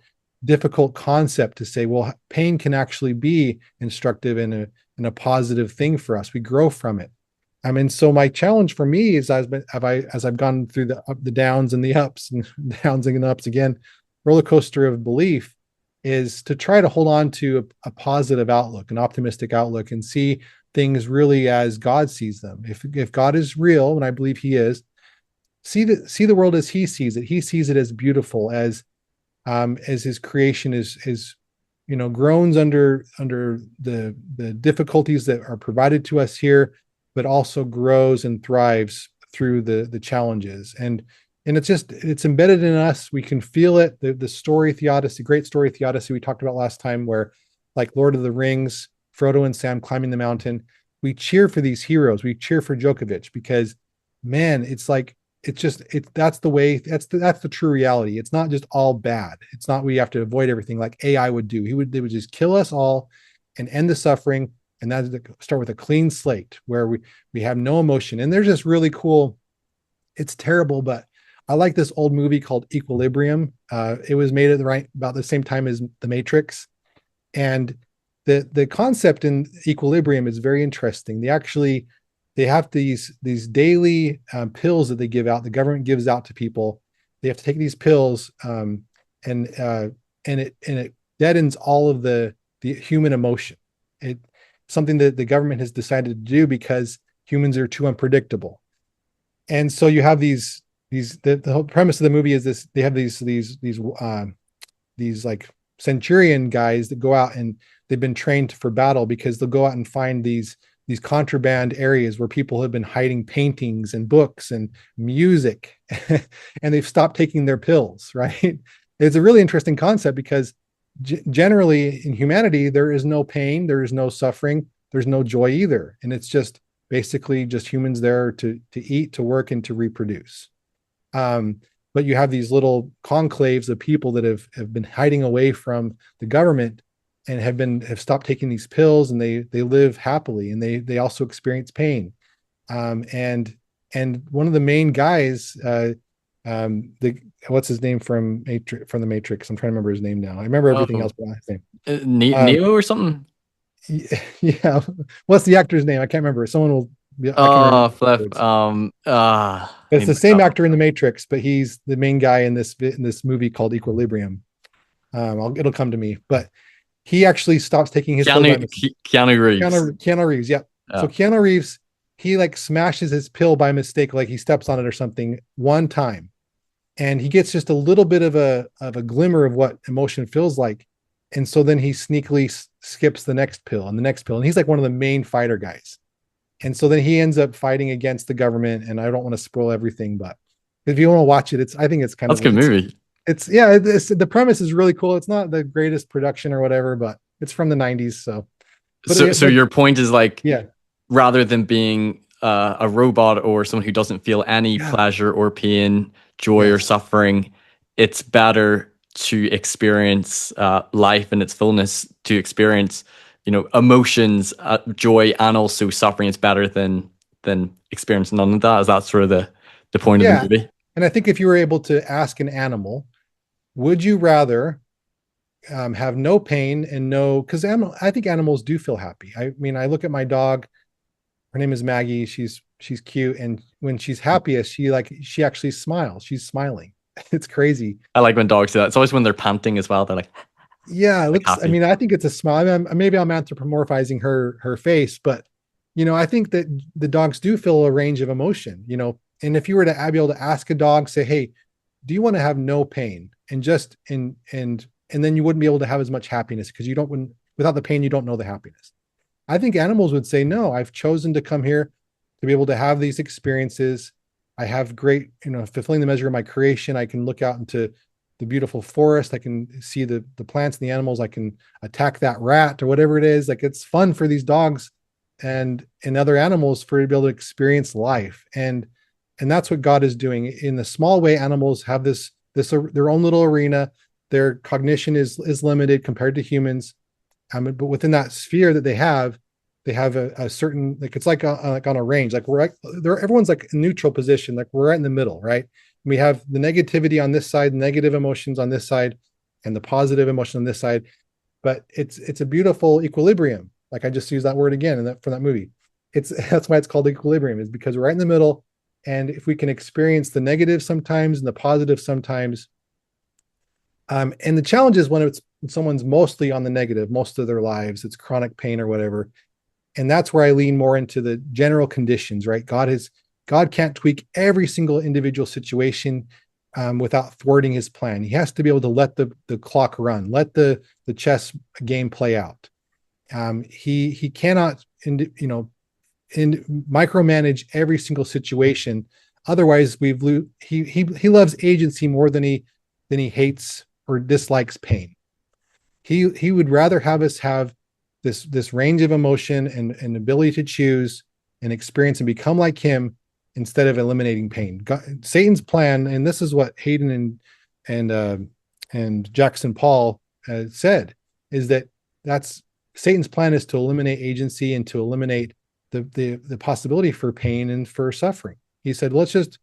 difficult concept to say, well, pain can actually be instructive and a positive thing for us. We grow from it. I mean, so my challenge for me is as I've gone through the downs and the ups and downs and ups again, roller coaster of belief, is to try to hold on to a positive outlook, an optimistic outlook, and see things really as God sees them. If God is real, and I believe He is, see the world as He sees it. He sees it as beautiful, as His creation is groans under the difficulties that are provided to us here, but also grows and thrives through the challenges. And it's embedded in us. We can feel it. The story theodicy, great story theodicy we talked about last time, where like Lord of the Rings, Frodo and Sam climbing the mountain, we cheer for these heroes. We cheer for Djokovic because, man, it's like it's just that's the way, that's the true reality. It's not just all bad. It's not we have to avoid everything like AI would do. They would just kill us all and end the suffering, and that's start with a clean slate where we have no emotion. And they're just really cool. It's terrible, but I like this old movie called Equilibrium. It was made at about the same time as The Matrix, and the concept in Equilibrium is very interesting. They have these daily pills that they give out. The government gives out to people. They have to take these pills, and it deadens all of the human emotion. It something that the government has decided to do because humans are too unpredictable. And so you have the whole premise of the movie is this: they have these like centurion guys that go out, and they've been trained for battle because they'll go out and find these contraband areas where people have been hiding paintings and books and music, and they've stopped taking their pills, right? It's a really interesting concept because generally in humanity there is no pain, there is no suffering, there's no joy either, and it's just basically just humans there to eat, to work, and to reproduce. But you have these little conclaves of people that have been hiding away from the government and have stopped taking these pills, and they live happily, and they also experience pain. And one of the main guys, the what's his name from the Matrix? I'm trying to remember his name now. I remember everything
Oh,
else, but his name.
Neo or something.
Yeah, what's the actor's name? I can't remember. Someone will. I can remember.
Oh, flip. I
It's
need
the
to look it
same
up.
actor in the Matrix, but he's the main guy in this movie called Equilibrium. It'll come to me, but he actually stops taking his pill by mistake.
Keanu Reeves.
Keanu Reeves, yeah. So
Yeah.
Keanu Reeves, he like smashes his pill by mistake, like he steps on it or something one time, and he gets just a little bit of a glimmer of what emotion feels like, and so then he sneakily skips the next pill and the next pill, and he's like one of the main fighter guys, and so then he ends up fighting against the government. And I don't want to spoil everything, but if you want to watch it, I think it's kind
That's
of
a good movie.
it's yeah, the premise is really cool. It's not the greatest production or whatever, but it's from the 90s. So,
So
but
your point is like,
yeah,
rather than being a robot or someone who doesn't feel any
yeah,
pleasure or pain, joy or
yes,
suffering, it's better to experience life in its fullness, to experience, emotions, joy, and also suffering. It's better than experience none of that. Is that sort of the point of the
yeah.
movie?
And I think if you were able to ask an animal, would you rather have no pain and no, because I think animals do feel happy. I mean, I look at my dog. Her name is Maggie. She's cute, and when she's happiest, she actually smiles. She's smiling. It's crazy.
I like when dogs do that. It's always when they're panting as well. They're
Yeah, it
like
looks. I
happy.
mean, I think it's a smile. I mean, maybe I'm anthropomorphizing her face, but I think that the dogs do feel a range of emotion. And if you were to be able to ask a dog, say, "Hey, do you want to have no pain?" and just and then you wouldn't be able to have as much happiness because you don't when without the pain you don't know the happiness. I think animals would say, "No, I've chosen to come here to be able to have these experiences. I have great, fulfilling the measure of my creation. I can look out into the beautiful forest. I can see the plants and the animals. I can attack that rat or whatever it is. Like it's fun for these dogs and other animals for to be able to experience life. And that's what God is doing. In the small way, animals have this their own little arena. Their cognition is limited compared to humans. But within that sphere that they have a certain, like it's like on a range. Like we're there, everyone's like in neutral position. Like we're right in the middle, right? We have the negativity on this side, negative emotions on this side, and the positive emotion on this side. But it's a beautiful equilibrium. Like I just used that word again from that movie. It's That's why it's called equilibrium, is because we're right in the middle. And if we can experience the negative sometimes and the positive sometimes, and the challenge is when someone's mostly on the negative most of their lives, it's chronic pain or whatever. And that's where I lean more into the general conditions, right? God can't tweak every single individual situation without thwarting his plan. He has to be able to let the clock run, let the chess game play out. He cannot micromanage every single situation. Otherwise, he loves agency more than he hates or dislikes pain. He would rather have us have this range of emotion and ability to choose and experience and become like him instead of eliminating pain. Satan's plan, and this is what Hayden and Jackson Paul said, is that that's Satan's plan is to eliminate agency and to eliminate the possibility for pain and for suffering. He said, let's just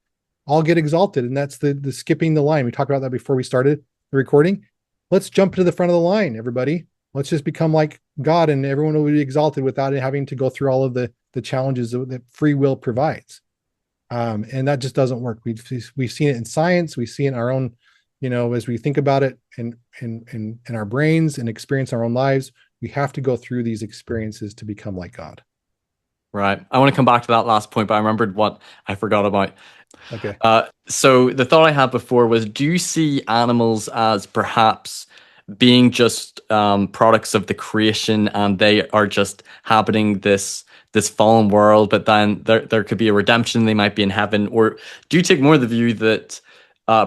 all get exalted, and that's the skipping the line. We talked about that before we started the recording. Let's jump to the front of the line, everybody. Let's just become like God, and everyone will be exalted without having to go through all of the challenges that free will provides. And that just doesn't work. We've seen it in science. We see it in our own, as we think about it in our brains and experience our own lives. We have to go through these experiences to become like God.
Right. I want to come back to that last point, but I remembered what I forgot about.
Okay.
So the thought I had before was, do you see animals as perhaps being just products of the creation, and they are just habiting this fallen world, but then there could be a redemption, they might be in heaven? Or do you take more of the view that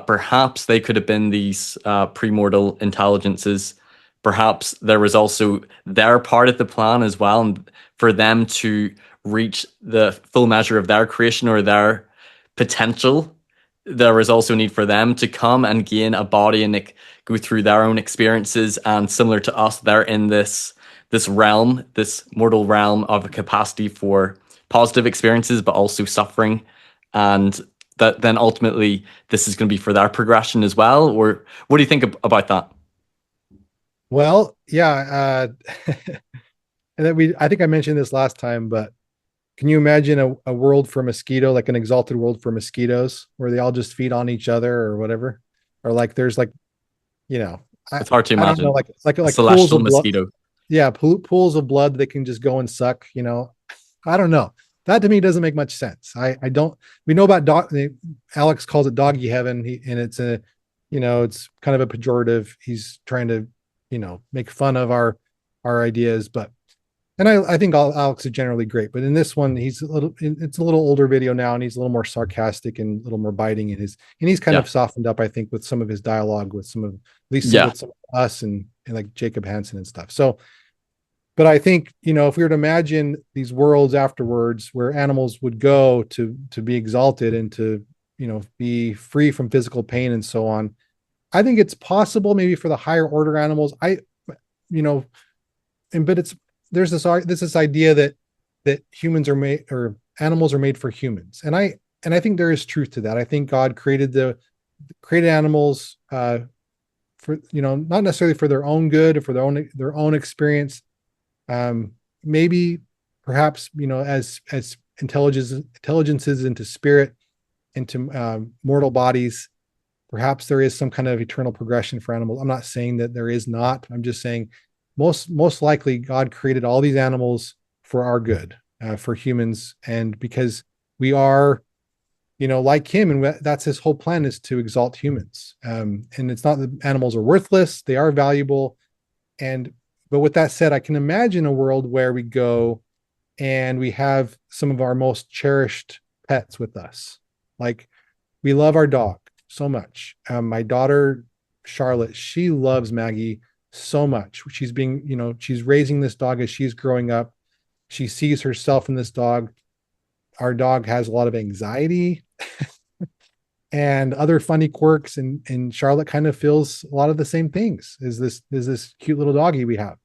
perhaps they could have been these premortal intelligences? Perhaps there was also their part of the plan as well, and for them to reach the full measure of their creation or their potential, there is also a need for them to come and gain a body and go through their own experiences. And similar to us, they're in this realm, this mortal realm of a capacity for positive experiences, but also suffering. And that then ultimately this is going to be for their progression as well. Or what do you think about that?
Well, yeah. And then I think I mentioned this last time, but can you imagine a world for mosquito, like an exalted world for mosquitoes, where they all just feed on each other or whatever? Or like there's like, you know,
It's hard to
I don't know,
imagine a
like pools
celestial
of blood.
mosquito.
Yeah, pools of blood they can just go and suck. I don't know. That to me doesn't make much sense. I don't. We know about dog. Alex calls it doggy heaven, and it's it's kind of a pejorative. He's trying to, make fun of our ideas, but. And I think Alex is generally great, but in this one, it's a little older video now, and he's a little more sarcastic and a little more biting and he's kind
Yeah.
of softened up, I think, with some of his dialogue with at least
Yeah.
with some of us and like Jacob Hansen and stuff. So, but I think, if we were to imagine these worlds afterwards where animals would go to be exalted and to, be free from physical pain and so on, I think it's possible maybe for the higher order animals. But there's this idea that humans are made, or animals are made for humans, and I think there is truth to that. I think God created animals for, not necessarily for their own good or for their own experience. Maybe perhaps, as intelligences into spirit, into mortal bodies, perhaps there is some kind of eternal progression for animals. I'm not saying that there is not. I'm just saying most likely God created all these animals for our good, for humans, and because we are, like him, and that's his whole plan, is to exalt humans. And it's not that animals are worthless; they are valuable. But with that said, I can imagine a world where we go and we have some of our most cherished pets with us. Like, we love our dog so much. My daughter Charlotte, she loves Maggie so much. She's raising this dog as she's growing up. She sees herself in this dog. Our dog has a lot of anxiety and other funny quirks, and Charlotte kind of feels a lot of the same things as this cute little doggy we have.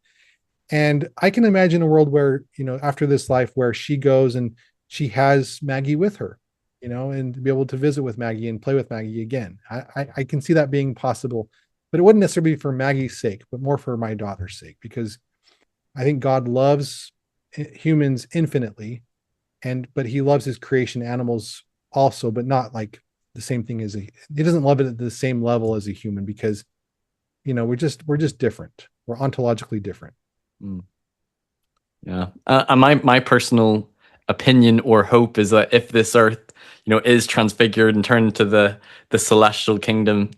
And I can imagine a world where, after this life, where she goes and she has Maggie with her, and to be able to visit with Maggie and play with Maggie again. I can see that being possible, but it wouldn't necessarily be for Maggie's sake, but more for my daughter's sake, because I think God loves humans infinitely, but he loves his creation animals also, but not like the same thing he doesn't love it at the same level as a human, because, we're just different. We're ontologically different.
Mm. Yeah. And my personal opinion or hope is that if this earth, is transfigured and turned into the celestial kingdom,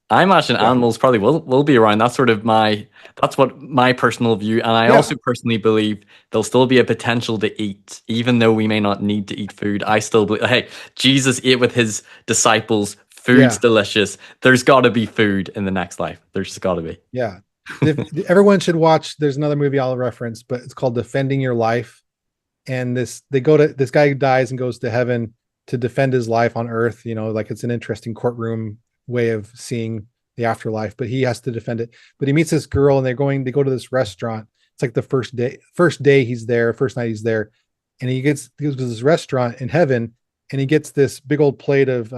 I imagine
Yeah.
animals probably will be around. That's what my personal view. And I
Yeah.
also personally believe there'll still be a potential to eat, even though we may not need to eat food. I still believe, hey, Jesus ate with his disciples. Food's
Yeah.
delicious. There's got to be food in the next life. There's just got to be.
Yeah. If everyone should watch, there's another movie I'll reference, but it's called Defending Your Life. And this guy dies and goes to heaven, to defend his life on earth. Like it's an interesting courtroom way of seeing the afterlife, but he has to defend it. But he meets this girl and they go to this restaurant. It's like the first day he's there, first night he's there. And he goes to this restaurant in heaven, and he gets this big old plate of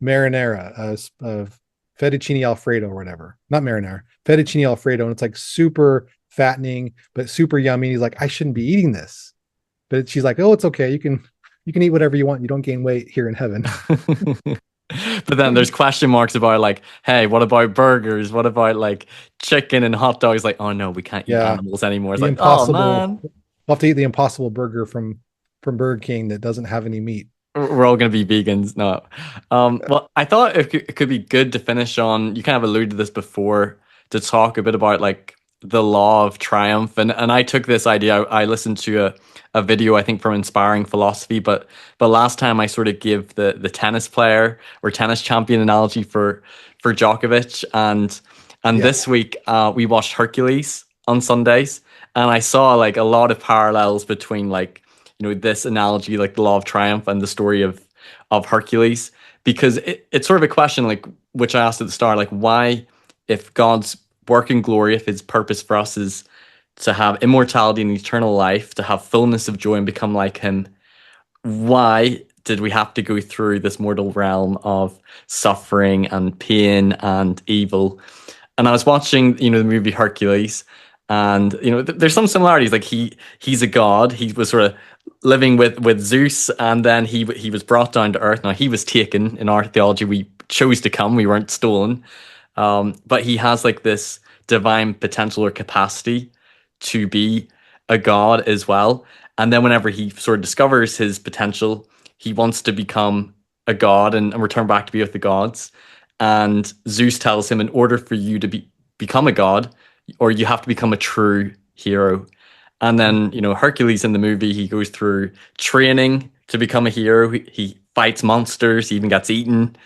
marinara, of fettuccine alfredo or whatever. Not marinara, fettuccine alfredo. And it's like super fattening, but super yummy. He's like, I shouldn't be eating this. But she's like, oh, it's okay. You can eat whatever you want. You don't gain weight here in heaven.
But then there's question marks about like, hey, what about burgers? What about like chicken and hot dogs? Like, oh no, we can't eat
Yeah.
animals anymore. It's
The
like, oh
impossible.
man,
We'll have to eat the impossible burger from Burger King that doesn't have any meat.
we're all gonna be vegans. No. Well, I thought it could be good to finish on. You kind of alluded to this before to talk a bit about like the law of triumph, and I took this idea. I listened to a video I think from Inspiring Philosophy, but last time I sort of give the tennis player or tennis champion analogy for Djokovic, and
Yeah.
this week we watched Hercules on Sundays, and I saw like a lot of parallels between like this analogy, like the law of triumph, and the story of Hercules, because it's sort of a question like which I asked at the start, like why, if God's work in glory, if his purpose for us is to have immortality and eternal life, to have fullness of joy and become like him, why did we have to go through this mortal realm of suffering and pain and evil? And I was watching, the movie Hercules, and there's some similarities. Like he's a god. He was sort of living with Zeus, and then he was brought down to earth. Now he was taken in our theology. We chose to come. We weren't stolen. But he has like this divine potential or capacity to be a god as well. And then whenever he sort of discovers his potential, he wants to become a god and return back to be with the gods. And Zeus tells him, in order for you to become a god, or you have to become a true hero. And then, Hercules in the movie, he goes through training to become a hero. He fights monsters, he even gets eaten.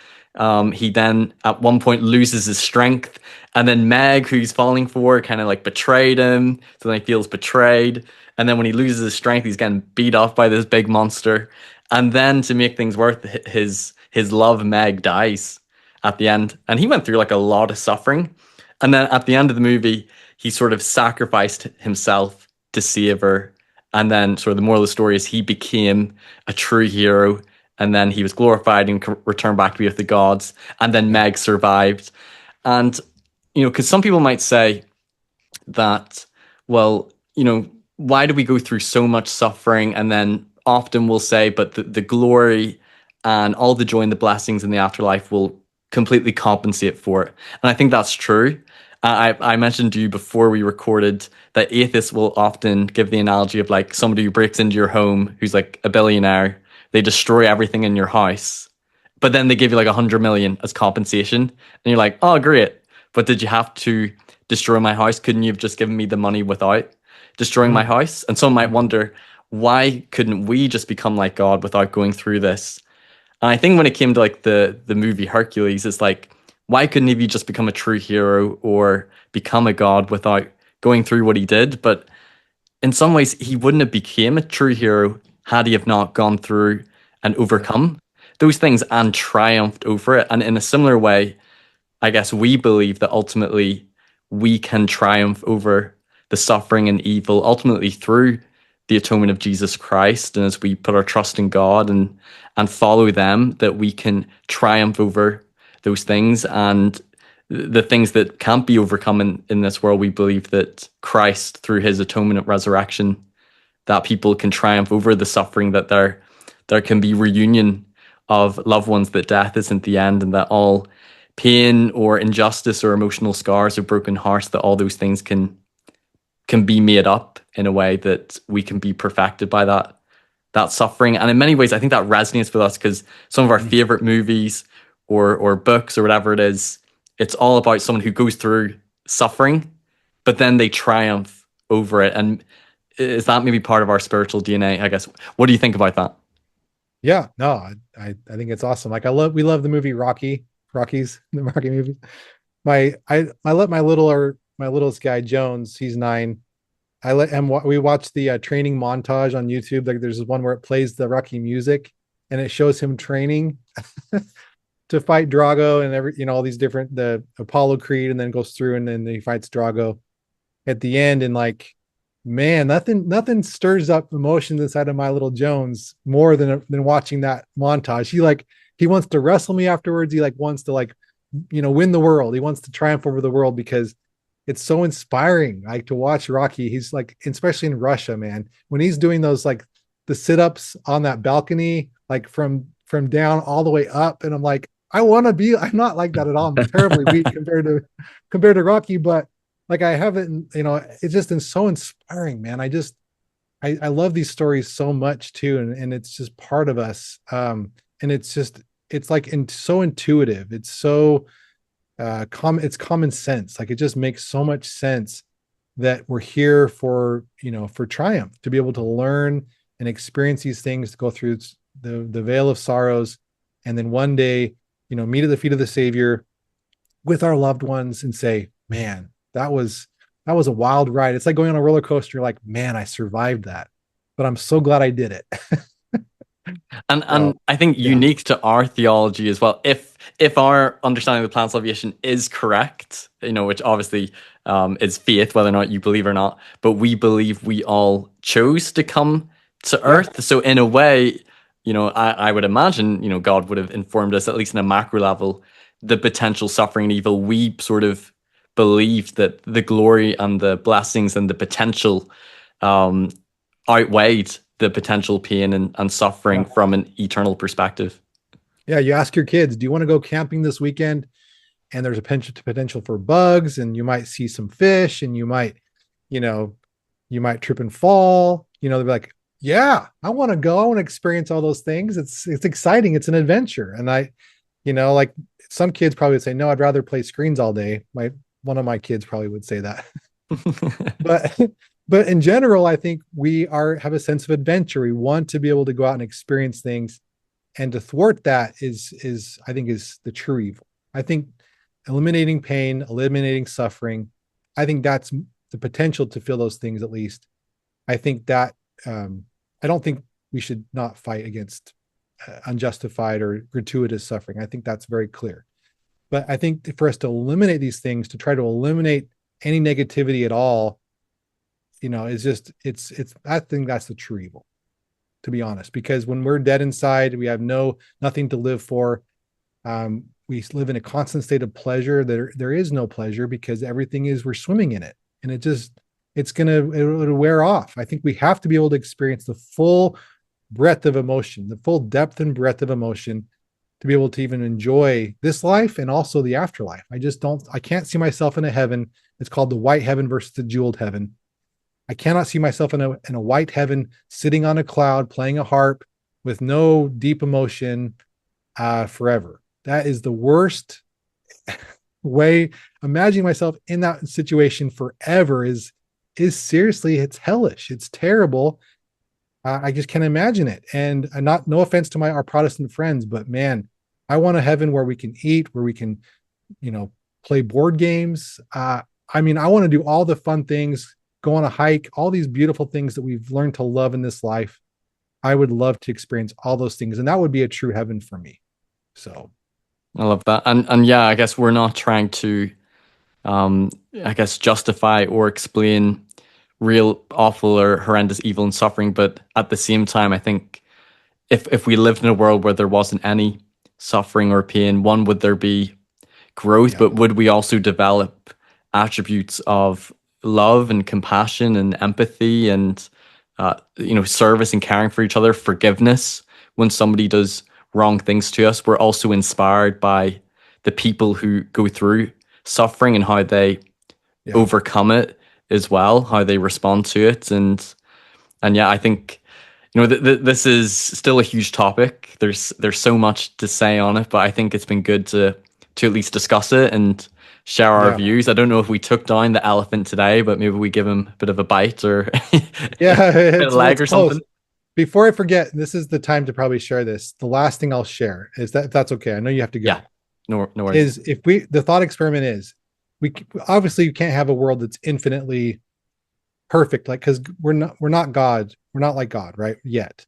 He then at one point loses his strength, and then Meg, who he's falling for, kind of like betrayed him. So then he feels betrayed, and then when he loses his strength, he's getting beat off by this big monster. And then to make things worse, his love Meg dies at the end, and he went through like a lot of suffering. And then at the end of the movie, he sort of sacrificed himself to save her. And then, sort of, the moral of the story is he became a true hero, and then he was glorified and returned back to be with the gods. And then
Yeah.
Meg survived. And, because some people might say that, well, why do we go through so much suffering? And then often we'll say, but the glory and all the joy and the blessings in the afterlife will completely compensate for it. And I think that's true. I mentioned to you before we recorded that atheists will often give the analogy of like somebody who breaks into your home who's like a billionaire. They destroy everything in your house, but then they give you like 100 million as compensation. And you're like, oh, great. But did you have to destroy my house? Couldn't you have just given me the money without destroying my
Mm.
house? And some might wonder, why couldn't we just become like God without going through this? And I think when it came to like the movie Hercules, it's like, why couldn't he just become a true hero or become a god without going through what he did? But in some ways, he wouldn't have became a true hero had he have not gone through and
Yeah.
overcome those things and triumphed over it. And in a similar way, I guess we believe that ultimately we can triumph over the suffering and evil, ultimately through the atonement of Jesus Christ. And as we put our trust in God and follow them, that we can triumph over those things. And the things that can't be overcome in this world, we believe that Christ, through his atonement at resurrection, that people can triumph over the suffering, that there can be reunion of loved ones, that death isn't the end, and that all pain or injustice or emotional scars or broken hearts, that all those things can be made up in a way that we can be perfected by that suffering. And in many ways, I think that resonates with us because some of our
Mm.
favorite movies or books or whatever it is, it's all about someone who goes through suffering, but then they triumph over it. And is that maybe part of our spiritual DNA, I guess? What do you think about that?
Yeah. No, I think it's awesome. Like we love the movie the Rocky movies. I let my littlest guy Jones, he's 9. We watch the training montage on YouTube. Like there's one where it plays the Rocky music, and it shows him training to fight Drago and all these different, the Apollo Creed, and then goes through and then he fights Drago at the end. And like, man, nothing stirs up emotions inside of my little Jones more than watching that montage. He wants to wrestle me afterwards. He like wants to like, win the world. He wants to triumph over the world because it's so inspiring, like to watch Rocky. He's like, especially in Russia, man, when he's doing those like the sit-ups on that balcony, like from down all the way up. And I'm like, I'm not like that at all. I'm terribly weak compared to Rocky, but like I haven't, it's just so inspiring, man. I love these stories so much too. And it's just part of us. And it's like so intuitive. It's so it's common sense. Like it just makes so much sense that we're here for triumph, to be able to learn and experience these things, to go through the veil of sorrows, and then one day, meet at the feet of the Savior with our loved ones and say, man, that was a wild ride. It's like going on a roller coaster. Like, man, I survived that, but I'm so glad I did it.
And I think unique to our theology as well, if our understanding of the plan of salvation is correct, which obviously is faith, whether or not you believe or not, but we believe we all chose to come to earth. So in a way, I would imagine, God would have informed us, at least in a macro level, the potential suffering and evil. We sort of believed that the glory and the blessings and the potential outweighed the potential pain and suffering from an eternal perspective.
Yeah, you ask your kids, do you want to go camping this weekend? And there's a potential for bugs, and you might see some fish, and you might trip and fall. They'll be like, yeah, I want to go. I want to experience all those things. It's exciting. It's an adventure. And like some kids probably would say, no, I'd rather play screens all day. One of my kids probably would say that. But in general, I think we have a sense of adventure. We want to be able to go out and experience things, and to thwart that is I think is the true evil. I think eliminating pain, eliminating suffering, I think that's the potential to feel those things. At least I think that I don't think we should not fight against unjustified or gratuitous suffering. I think that's very clear. But I think for us to eliminate these things, to try to eliminate any negativity at all, it's I think that's the true evil, to be honest, because when we're dead inside, we have nothing to live for. We live in a constant state of pleasure. There is no pleasure, because we're swimming in it, and it'll wear off. I think we have to be able to experience the full breadth of emotion, the full depth and breadth of emotion, to be able to even enjoy this life and also the afterlife. I can't see myself in a heaven. It's called the white heaven versus the jeweled heaven. I cannot see myself in a white heaven sitting on a cloud playing a harp with no deep emotion forever. That is the worst way. Imagining myself in that situation forever is seriously, it's hellish. It's terrible. I just can't imagine it. And no offense to our Protestant friends, but man, I want a heaven where we can eat, where we can, play board games. I want to do all the fun things, go on a hike, all these beautiful things that we've learned to love in this life. I would love to experience all those things, and that would be a true heaven for me. So
I love that. And yeah, I guess we're not trying to justify or explain real awful or horrendous evil and suffering, but at the same time, I think if we lived in a world where there wasn't any suffering or pain, would there be growth, but would we also develop attributes of love and compassion and empathy and service and caring for each other, forgiveness when somebody does wrong things to us? We're also inspired by the people who go through suffering and how they overcome it as well, how they respond to it. And yeah, I think this is still a huge topic. There's so much to say on it, but I think it's been good to at least discuss it and share our views. I don't know if we took down the elephant today, but maybe we give him a bit of a bite or a leg or something.
Before I forget, this is the time to probably share this. The last thing I'll share is that, if that's okay. I know you have to go.
Yeah, no worries.
Is the thought experiment is, we obviously can't have a world that's infinitely perfect, like, because we're not God. We're not like God, right? Yet.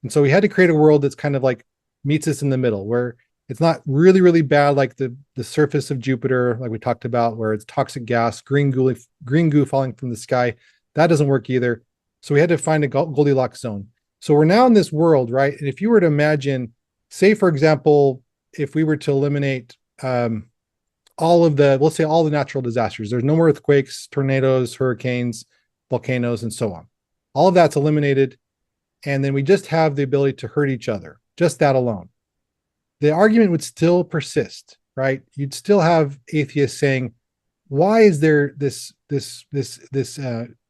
And so we had to create a world that's kind of like meets us in the middle, where it's not really, really bad like the surface of Jupiter, like we talked about, where it's toxic gas, green goo falling from the sky. That doesn't work either. So we had to find a Goldilocks zone. So we're now in this world, right? And if you were to imagine, say, for example, if we were to eliminate all of the, let's say all the natural disasters, there's no more earthquakes, tornadoes, hurricanes, volcanoes, and so on. All of that's eliminated. And then we just have the ability to hurt each other, just that alone. The argument would still persist, right? You'd still have atheists saying, why is there this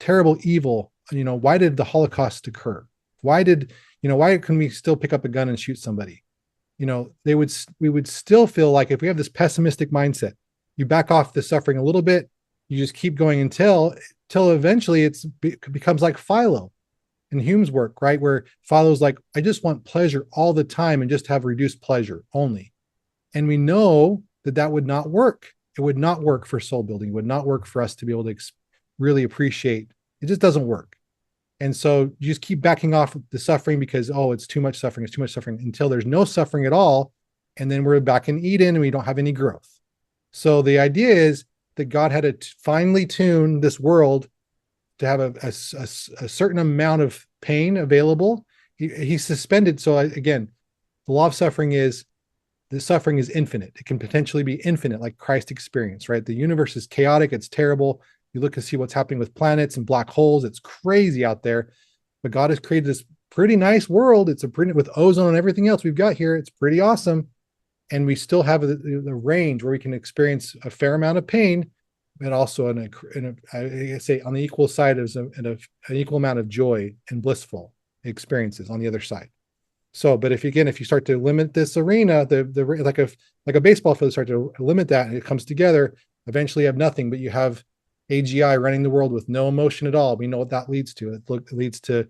terrible evil? Why did the Holocaust occur? Why can we still pick up a gun and shoot somebody? We would still feel like if we have this pessimistic mindset, you back off the suffering a little bit, you just keep going until eventually it becomes like Philo in Hume's work, right? Where Philo's like, I just want pleasure all the time and just have reduced pleasure only. And we know that would not work. It would not work for soul building. It would not work for us to be able to really appreciate. It just doesn't work. And so you just keep backing off the suffering because, it's too much suffering. It's too much suffering until there's no suffering at all. And then we're back in Eden and we don't have any growth. So the idea is that God had to finely tune this world to have a certain amount of pain available. He suspended. So again, the law of suffering is the suffering is infinite. It can potentially be infinite, like Christ experience, right? The universe is chaotic. It's terrible. You look and see what's happening with planets and black holes. It's crazy out there. But God has created this pretty nice world. It's with ozone and everything else we've got here. It's pretty awesome. And we still have the range where we can experience a fair amount of pain, but also I say on the equal side is an equal amount of joy and blissful experiences on the other side. So, but if you start to limit this arena, like a baseball field, start to limit that, and it comes together, eventually you have nothing, but you have AGI running the world with no emotion at all. We know what that leads to. It leads to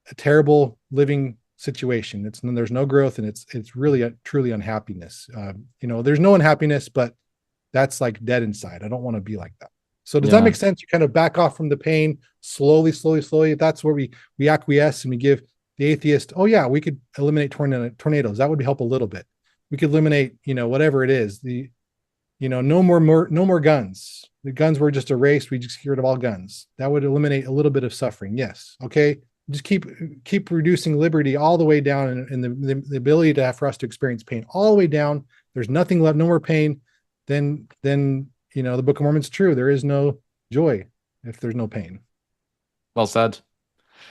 a terrible living situation. There's no growth, and it's really truly unhappiness. There's no unhappiness, but that's like dead inside. I don't want to be like that. So does that make sense? You kind of back off from the pain slowly. That's where we acquiesce and we give the atheist, we could eliminate tornadoes. That would help a little bit. We could eliminate, whatever it is. No more guns. The guns were just erased. We just get rid of all guns. That would eliminate a little bit of suffering. Yes. Okay. Just keep reducing liberty all the way down, and the ability for us to experience pain all the way down. There's nothing left, no more pain. Then the Book of Mormon's true. There is no joy if there's no pain.
Well said.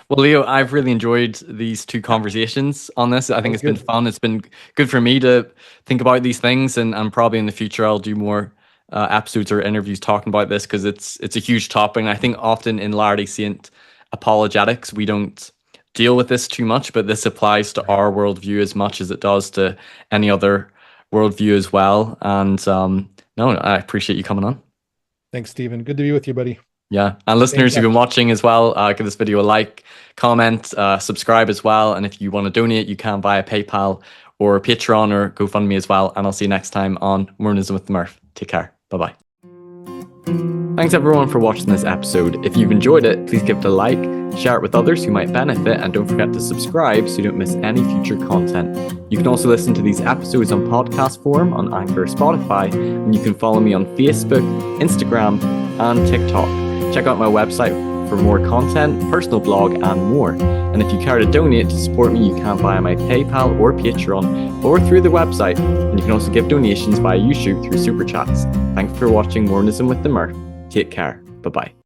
Well, Leo, I've really enjoyed these two conversations on this. I think it's been fun. It's been good for me to think about these things, and probably in the future I'll do more episodes or interviews talking about this, because it's a huge topic. And I think often in Latter-day Saint apologetics we don't deal with this too much, but this applies to our worldview as much as it does to any other worldview as well. And I appreciate you coming on.
Thanks, Stephen. Good to be with you, buddy.
Yeah, and listeners who've been watching as well, give this video a like, comment, subscribe as well. And if you want to donate, you can via PayPal or Patreon or GoFundMe as well. And I'll see you next time on Mormonism with the Murph. Take care. Bye-bye. Thanks everyone for watching this episode. If you've enjoyed it, please give it a like, share it with others who might benefit, and don't forget to subscribe so you don't miss any future content. You can also listen to these episodes on podcast form on Anchor or Spotify, and you can follow me on Facebook, Instagram, and TikTok. Check out my website for more content, personal blog, and more. And if you care to donate to support me, you can via my PayPal or Patreon, or through the website. And you can also give donations via YouTube through Super Chats. Thanks for watching Mormonism with the Murph. Take care. Bye-bye.